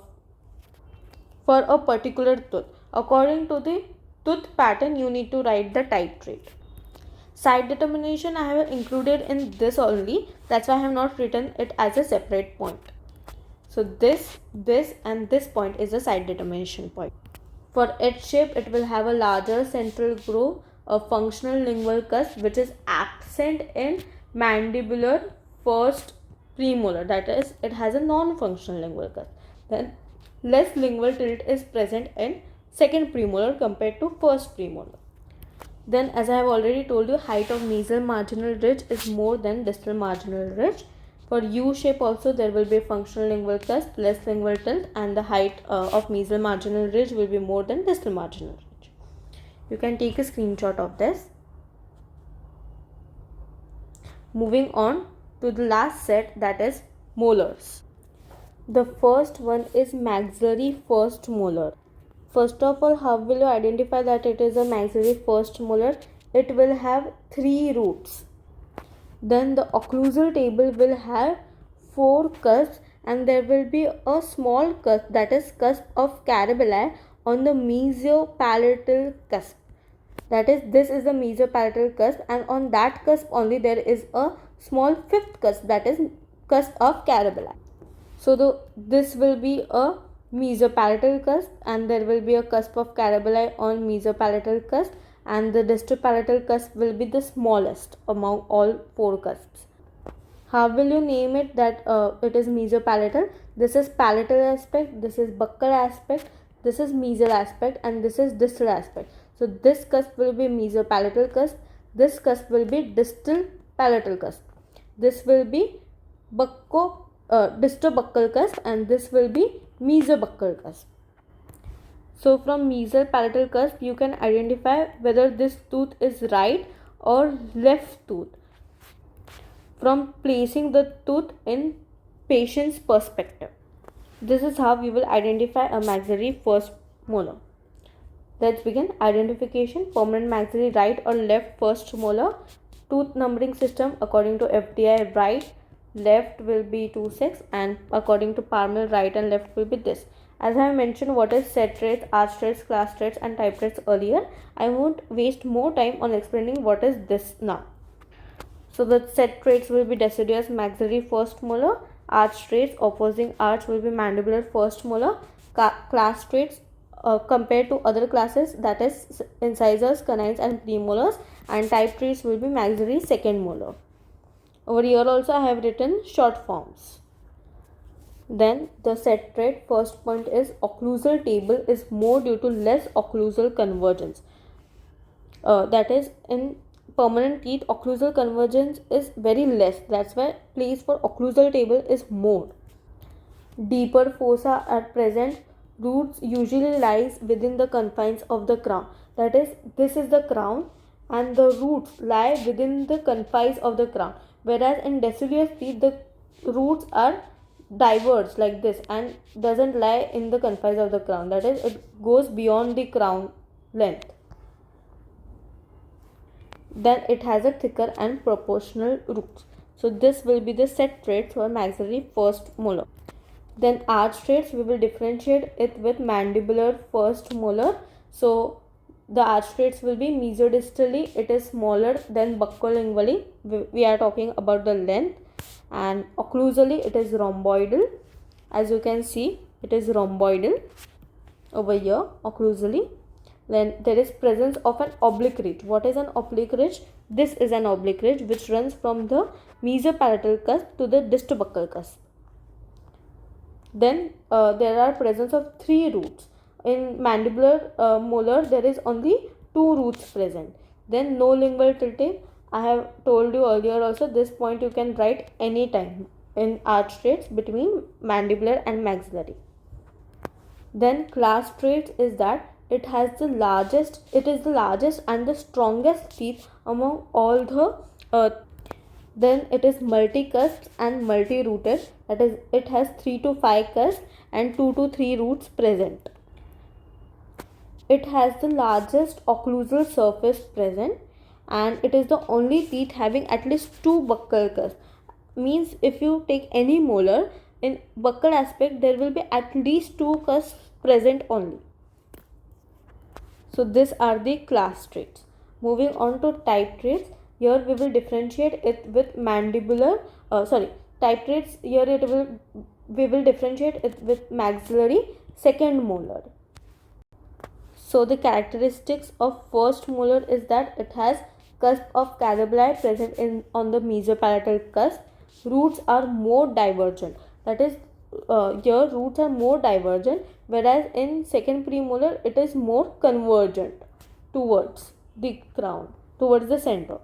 a particular tooth. According to the tooth pattern, you need to write the type trait. Side determination I have included in this only, that's why I have not written it as a separate point. So this and this point is a side determination point. For H shape, it will have a larger central groove, a functional lingual cusp which is absent in mandibular first premolar, that is it has a non-functional lingual cusp. Then less lingual tilt is present in second premolar compared to first premolar. Then as I have already told you, height of mesial marginal ridge is more than distal marginal ridge. For U shape also there will be functional lingual cusp, less lingual tilt, and the height of mesial marginal ridge will be more than distal marginal ridge. You can take a screenshot of this. Moving on to the last set, that is molars. The first one is maxillary first molar. First of all, how will you identify that it is a maxillary first molar? It will have three roots. Then the occlusal table will have four cusps, and there will be a small cusp, that is cusp of Carabelli, on the mesiopalatal cusp. That is, this is the mesiopalatal cusp, and on that cusp only there is a small fifth cusp, that is cusp of Carabelli. So this will be a mesopalatal cusp, and there will be a cusp of Carabelli on mesopalatal cusp, and the distopalatal cusp will be the smallest among all four cusps. How will you name it that it is mesopalatal? This is palatal aspect, this is buccal aspect, this is mesial aspect, and this is distal aspect. So this cusp will be mesopalatal cusp, this cusp will be distal palatal cusp, this will be distobuccal cusp, and this will be mesobuccal cusp. So from mesial palatal cusp you can identify whether this tooth is right or left tooth from placing the tooth in patient's perspective. This is how we will identify a maxillary first molar. Let's begin. Identification: permanent maxillary right or left first molar. Tooth numbering system according to FDI, right left will be 2, 6, and according to Parmel, right and left will be this. As I have mentioned what is set traits, arch traits, class traits and type traits earlier, I won't waste more time on explaining what is this now. So the set traits will be deciduous maxillary first molar, arch traits opposing arch will be mandibular first molar, class traits compared to other classes, that is incisors, canines and premolars, and type traits will be maxillary second molar. Over here also I have written short forms. Then the set trait first point is occlusal table is more due to less occlusal convergence. That is, in permanent teeth, occlusal convergence is very less. That's why place for occlusal table is more. Deeper fossa are present. Roots usually lies within the confines of the crown. That is, this is the crown and the roots lie within the confines of the crown. Whereas in deciduous teeth, the roots are diverged like this and doesn't lie in the confines of the crown. That is, it goes beyond the crown length. Then it has a thicker and proportional roots. So this will be the set traits for maxillary first molar. Then arch traits, we will differentiate it with mandibular first molar. So the arch traits will be mesodistally, it is smaller than buccolingually. We are talking about the length. And occlusally, it is rhomboidal. As you can see, it is rhomboidal over here, occlusally. Then there is presence of an oblique ridge. What is an oblique ridge? This is an oblique ridge which runs from the mesopalatal cusp to the distobuccal cusp. Then there are presence of 3 roots. In mandibular molar, there is only 2 roots present. Then no lingual tilting. I have told you earlier also, this point you can write anytime in arch traits between mandibular and maxillary. Then class traits is that it is the largest and the strongest teeth among all the then it is multi-cusped and multi-rooted. That is, it has 3 to 5 cusps and 2 to 3 roots present. It has the largest occlusal surface present, and it is the only teeth having at least 2 buccal cusps. Means if you take any molar, in buccal aspect there will be at least 2 cusps present only. So these are the class traits. Moving on to type traits. Here we will differentiate it with mandibular. Type traits. Here we will differentiate it with maxillary second molar. So the characteristics of first molar is that it has cusp of carabuli present on the mesopalatal cusp. Roots are more divergent. That is, here roots are more divergent, whereas in second premolar it is more convergent towards the crown, towards the center.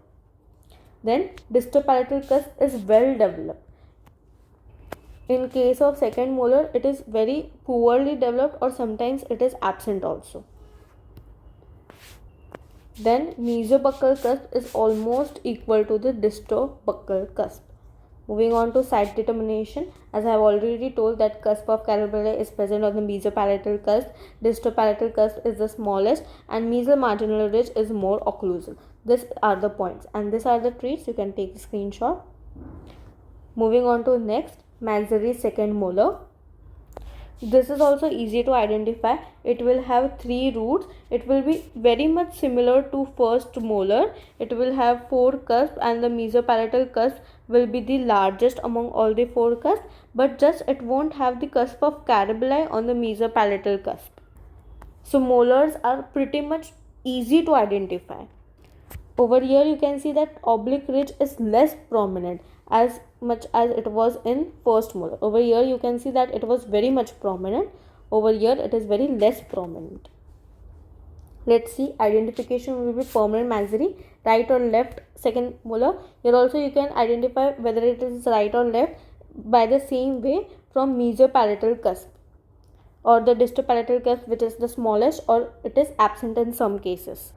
Then distopalatal cusp is well developed. In case of second molar, it is very poorly developed, or sometimes it is absent also. Then mesobuccal cusp is almost equal to the distobuccal cusp. Moving on to site determination, as I have already told that cusp of carabuli is present on the mesopalatal cusp, distopalatal cusp is the smallest, and mesial marginal ridge is more occlusal. These are the points, and these are the traits. You can take a screenshot. Moving on to next, maxillary second molar. This is also easy to identify. It will have 3 roots. It will be very much similar to first molar. It will have 4 cusps, and the mesopalatal cusp will be the largest among all the 4 cusps, but just it won't have the cusp of carabuli on the mesopalatal cusp. So molars are pretty much easy to identify. Over here you can see that oblique ridge is less prominent as much as it was in first molar. Over here you can see that it was very much prominent. Over here it is very less prominent. Let's see, identification will be permanent maxillary, right or left second molar. Here also you can identify whether it is right or left by the same way from mesopalatal cusp or the distopalatal cusp, which is the smallest, or it is absent in some cases.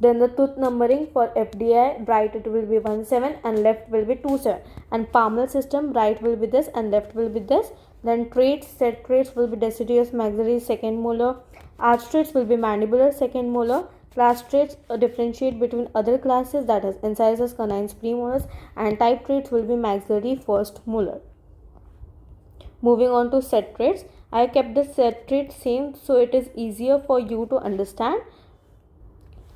Then the tooth numbering for FDI, right it will be 1-7 and left will be 2-7. And palmar system, right will be this and left will be this. Then traits, set traits will be deciduous maxillary second molar. Arch traits will be mandibular second molar. Class traits differentiate between other classes, that is incisors, canines, premolars, and type traits will be maxillary first molar. Moving on to set traits. I kept the set trait same so it is easier for you to understand.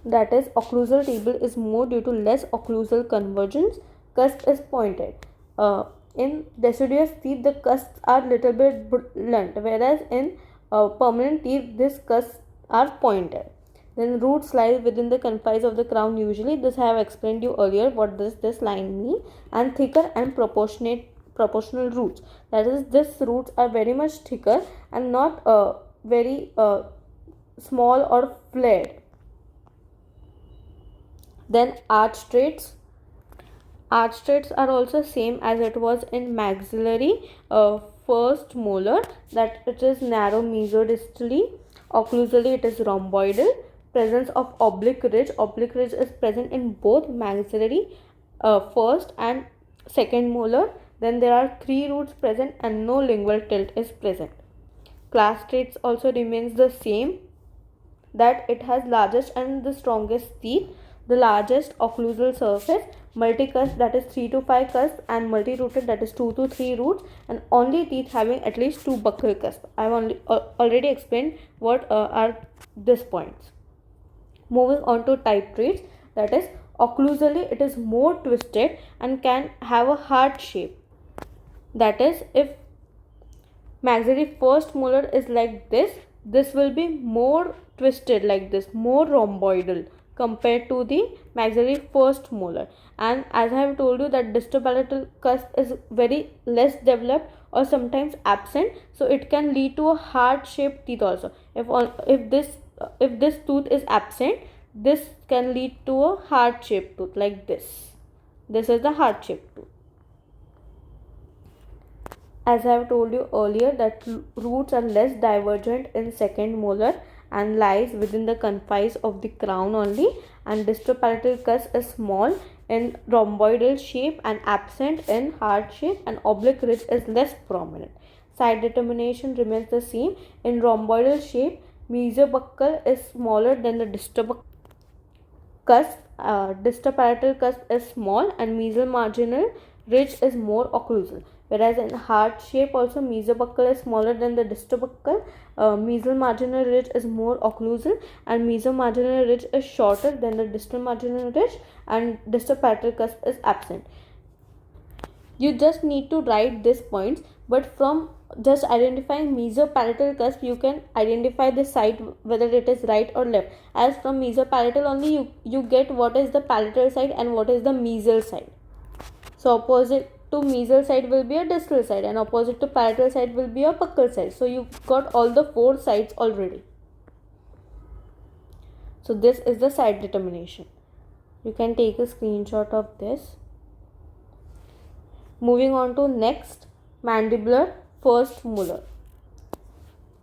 That is, occlusal table is more due to less occlusal convergence. Cusp is pointed. In deciduous teeth, the cusps are little bit blunt, whereas in permanent teeth, these cusps are pointed. Then roots lie within the confines of the crown usually. This I have explained you earlier what does this line mean. And thicker and proportional roots. That is, these roots are very much thicker and not very small or flared. Then arch traits. Arch traits are also same as it was in maxillary first molar, that it is narrow mesodistally, occlusally it is rhomboidal, presence of oblique ridge. Oblique ridge is present in both maxillary first and second molar. Then there are 3 roots present and no lingual tilt is present. Class traits also remains the same, that it has largest and the strongest teeth, the largest occlusal surface, multicusp, that is 3 to 5 cusps, and multi-rooted, that is 2 to 3 roots, and only teeth having at least 2 buccal cusps. I have already explained what are these points. Moving on to type traits, that is occlusally it is more twisted and can have a heart shape. That is, if maxillary first molar is like this, this will be more twisted like this, more rhomboidal compared to the maxillary first molar. And as I have told you that distal palatal cusp is very less developed or sometimes absent, so it can lead to a heart shaped teeth also. If this tooth is absent, this can lead to a heart shaped tooth like this. This is the heart shaped tooth. As I have told you earlier that roots are less divergent in second molar and lies within the confines of the crown only, and distal palatal cusp is small in rhomboidal shape and absent in heart shape, and oblique ridge is less prominent. Side determination remains the same. In rhomboidal shape, mesobuccal is smaller than the distal cusp. Distal palatal cusp is small and mesial marginal ridge is more occlusal. Whereas in heart shape also mesobuccal is smaller than the distobuccal, mesial marginal ridge is more occlusal, and mesomarginal ridge is shorter than the distal marginal ridge, and distal palatal cusp is absent. You just need to write these points, but from just identifying mesopalatal cusp you can identify the side whether it is right or left. As from mesopalatal only you get what is the palatal side and what is the mesial side. So opposite to mesial side will be a distal side and opposite to palatal side will be a buccal side. So you got all the 4 sides already. So this is the side determination. You can take a screenshot of this. Moving on to next, mandibular first molar.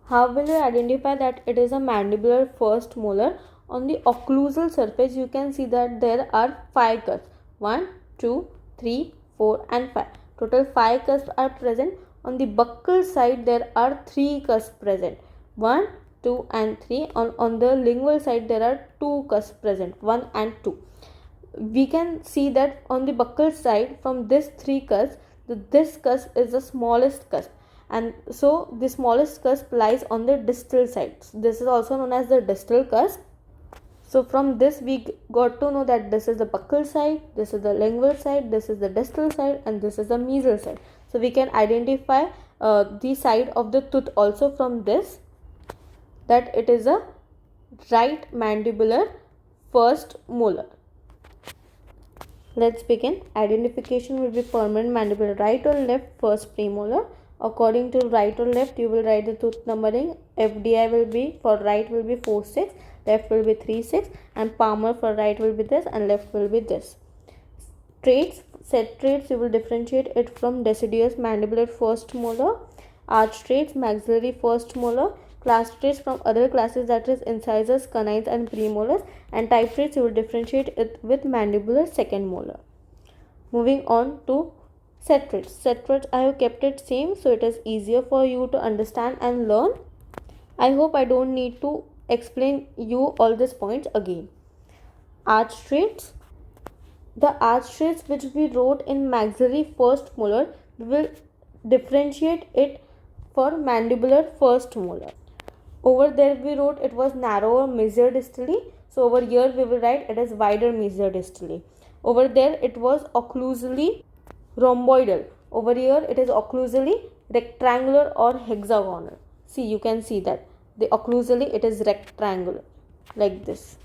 How will you identify that it is a mandibular first molar? On the occlusal surface you can see that there are 5 cusps. 1, 2, 3, 4 and 5. Total 5 cusps are present. On the buccal side there are 3 cusps present. 1, 2 and 3. On the lingual side there are 2 cusps present. 1 and 2. We can see that on the buccal side from this 3 cusps, this cusp is the smallest cusp, and so the smallest cusp lies on the distal side. This is also known as the distal cusp. So from this we got to know that this is the buccal side, this is the lingual side, this is the distal side, and this is the mesial side. So we can identify the side of the tooth also from this, that it is a right mandibular first molar. Let's begin. Identification will be permanent mandibular, right or left first premolar. According to right or left, you will write the tooth numbering. FDI will be, for right will be 4, 6, left will be 3, 6, and palmar for right will be this and left will be this. Traits, set traits, you will differentiate it from deciduous mandibular first molar, arch traits, maxillary first molar, class traits from other classes, that is incisors, canines and premolars, and type traits you will differentiate it with mandibular second molar. Moving on to set traits. Set traits I have kept it same so it is easier for you to understand and learn. I hope I don't need to explain you all these points again. Arch traits. The arch traits which we wrote in maxillary first molar, we will differentiate it for mandibular first molar. Over there we wrote it was narrower mesiodistally, so over here we will write it is wider mesiodistally. Over there it was occlusally rhomboidal, over here it is occlusally rectangular or hexagonal. See, you can see that the occlusally it is rectangular like this.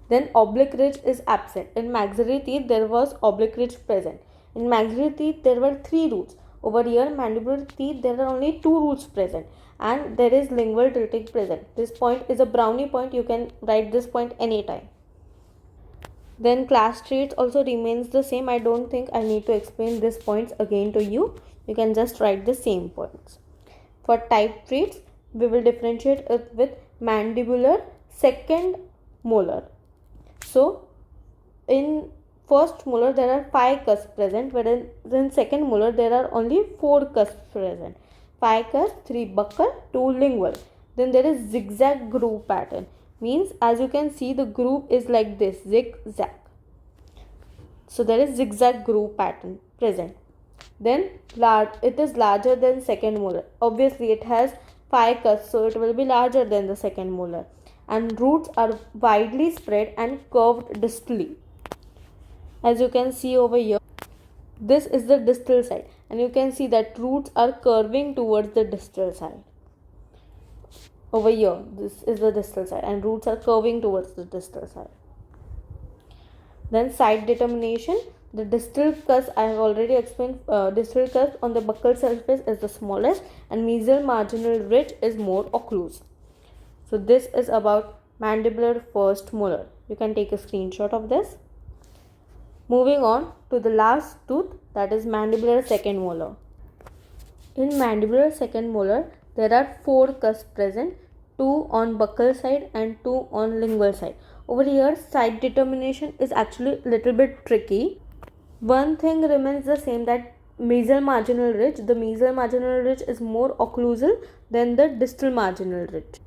Then oblique ridge is absent. In maxillary teeth there was oblique ridge present. In maxillary teeth, there were 3 roots. Over here, mandibular teeth, there are only 2 roots present, and there is lingual tilting present. This point is a Brownian point. You can write this point anytime. Then class traits also remains the same. I don't think I need to explain these points again to you. You can just write the same points. For type traits, we will differentiate it with mandibular second molar. So in first molar there are 5 cusps present, whereas in second molar there are only 4 cusps present. 5 cusps, 3 buccal, 2 lingual. Then there is zigzag groove pattern. Means as you can see, the groove is like this, zigzag. So there is zigzag groove pattern present. Then it is larger than second molar. Obviously it has 5 cusps, so it will be larger than the second molar. And roots are widely spread and curved distally. As you can see over here, this is the distal side, and you can see that roots are curving towards the distal side. Over here, this is the distal side, and roots are curving towards the distal side. Then side determination. The distal cusp, I have already explained, distal cusp on the buccal surface is the smallest, and mesial marginal ridge is more occluse. So this is about mandibular first molar. You can take a screenshot of this. Moving on to the last tooth, that is mandibular second molar. In mandibular second molar, there are 4 cusps present, 2 on buccal side and 2 on lingual side. Over here, side determination is actually a little bit tricky. One thing remains the same, that mesial marginal ridge. The mesial marginal ridge is more occlusal than the distal marginal ridge.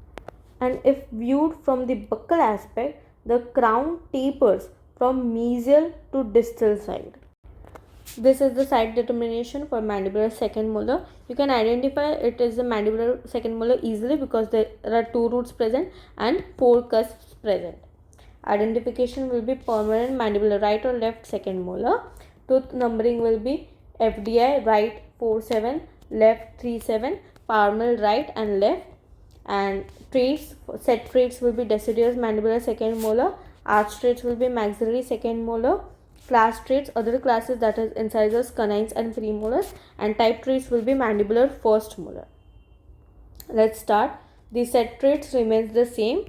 And if viewed from the buccal aspect, the crown tapers from mesial to distal side. This is the side determination for mandibular second molar. You can identify it as the mandibular second molar easily because there are 2 roots present and 4 cusps present. Identification will be permanent mandibular right or left second molar. Tooth numbering will be FDI right 47, left 37, palmar right and left. And traits, set traits will be deciduous mandibular second molar. Arch traits will be maxillary second molar. Class traits, other classes, that is incisors, canines and premolars. And type traits will be mandibular first molar. Let's start. The set traits remains the same.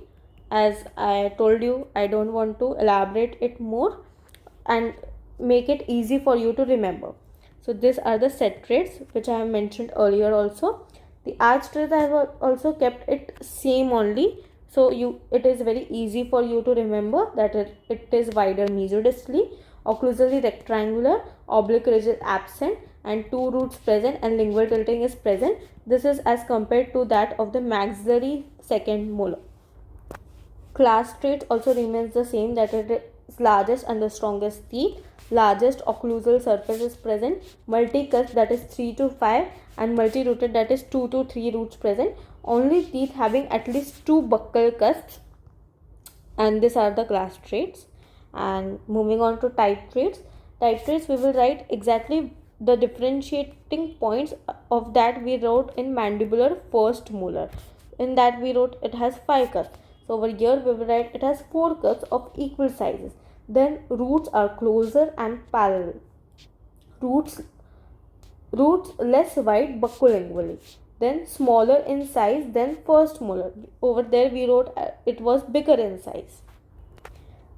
As I told you, I don't want to elaborate it more and make it easy for you to remember. So these are the set traits which I have mentioned earlier also. The arch traits I have also kept it same only. So it is very easy for you to remember that it is wider mesodistally, occlusally rectangular, oblique ridge is absent, and 2 roots present, and lingual tilting is present. This is as compared to that of the maxillary second molar. Class trait also remains the same, that it is largest and the strongest teeth. Largest occlusal surface is present. Multi-cusp, that is 3 to 5, and multi-rooted, that is 2 to 3 roots present. Only teeth having at least 2 buccal cusps, and these are the class traits. And moving on to type traits. Type traits, we will write exactly the differentiating points of that we wrote in mandibular first molar. In that we wrote it has 5 cusps. So over here we will write it has 4 cusps of equal sizes. Then roots are closer and parallel. Roots less wide buccolingually. Then smaller in size than first molar. Over there we wrote it was bigger in size.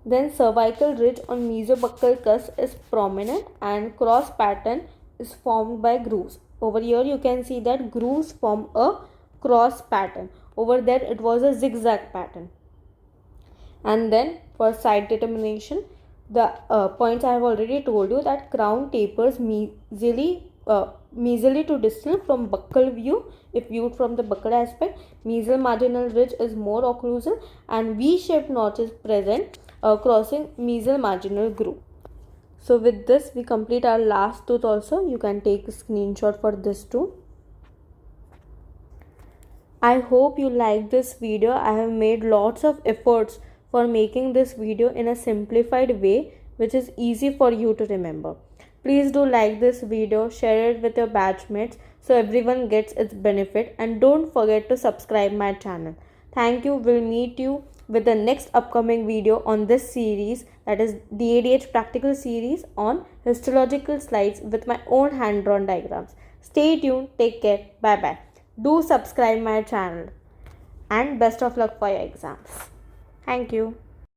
Then cervical ridge on mesobuccal cusp is prominent and cross pattern is formed by grooves. Over here you can see that grooves form a cross pattern. Over there it was a zigzag pattern. And then for side determination, the points I have already told you, that crown tapers mesially to distal from buccal view. If viewed from the buccal aspect, mesial marginal ridge is more occlusal and V-shaped notch is present crossing mesial marginal groove. So with this we complete our last tooth also. You can take a screenshot for this too. I hope you like this video. I have made lots of efforts for making this video in a simplified way which is easy for you to remember. Please do like this video, share it with your batchmates so everyone gets its benefit, and don't forget to subscribe my channel. Thank you. We'll meet you with the next upcoming video on this series, that is DADH practical series on histological slides with my own hand drawn diagrams. Stay tuned, take care, bye bye. Do subscribe my channel and best of luck for your exams. Thank you.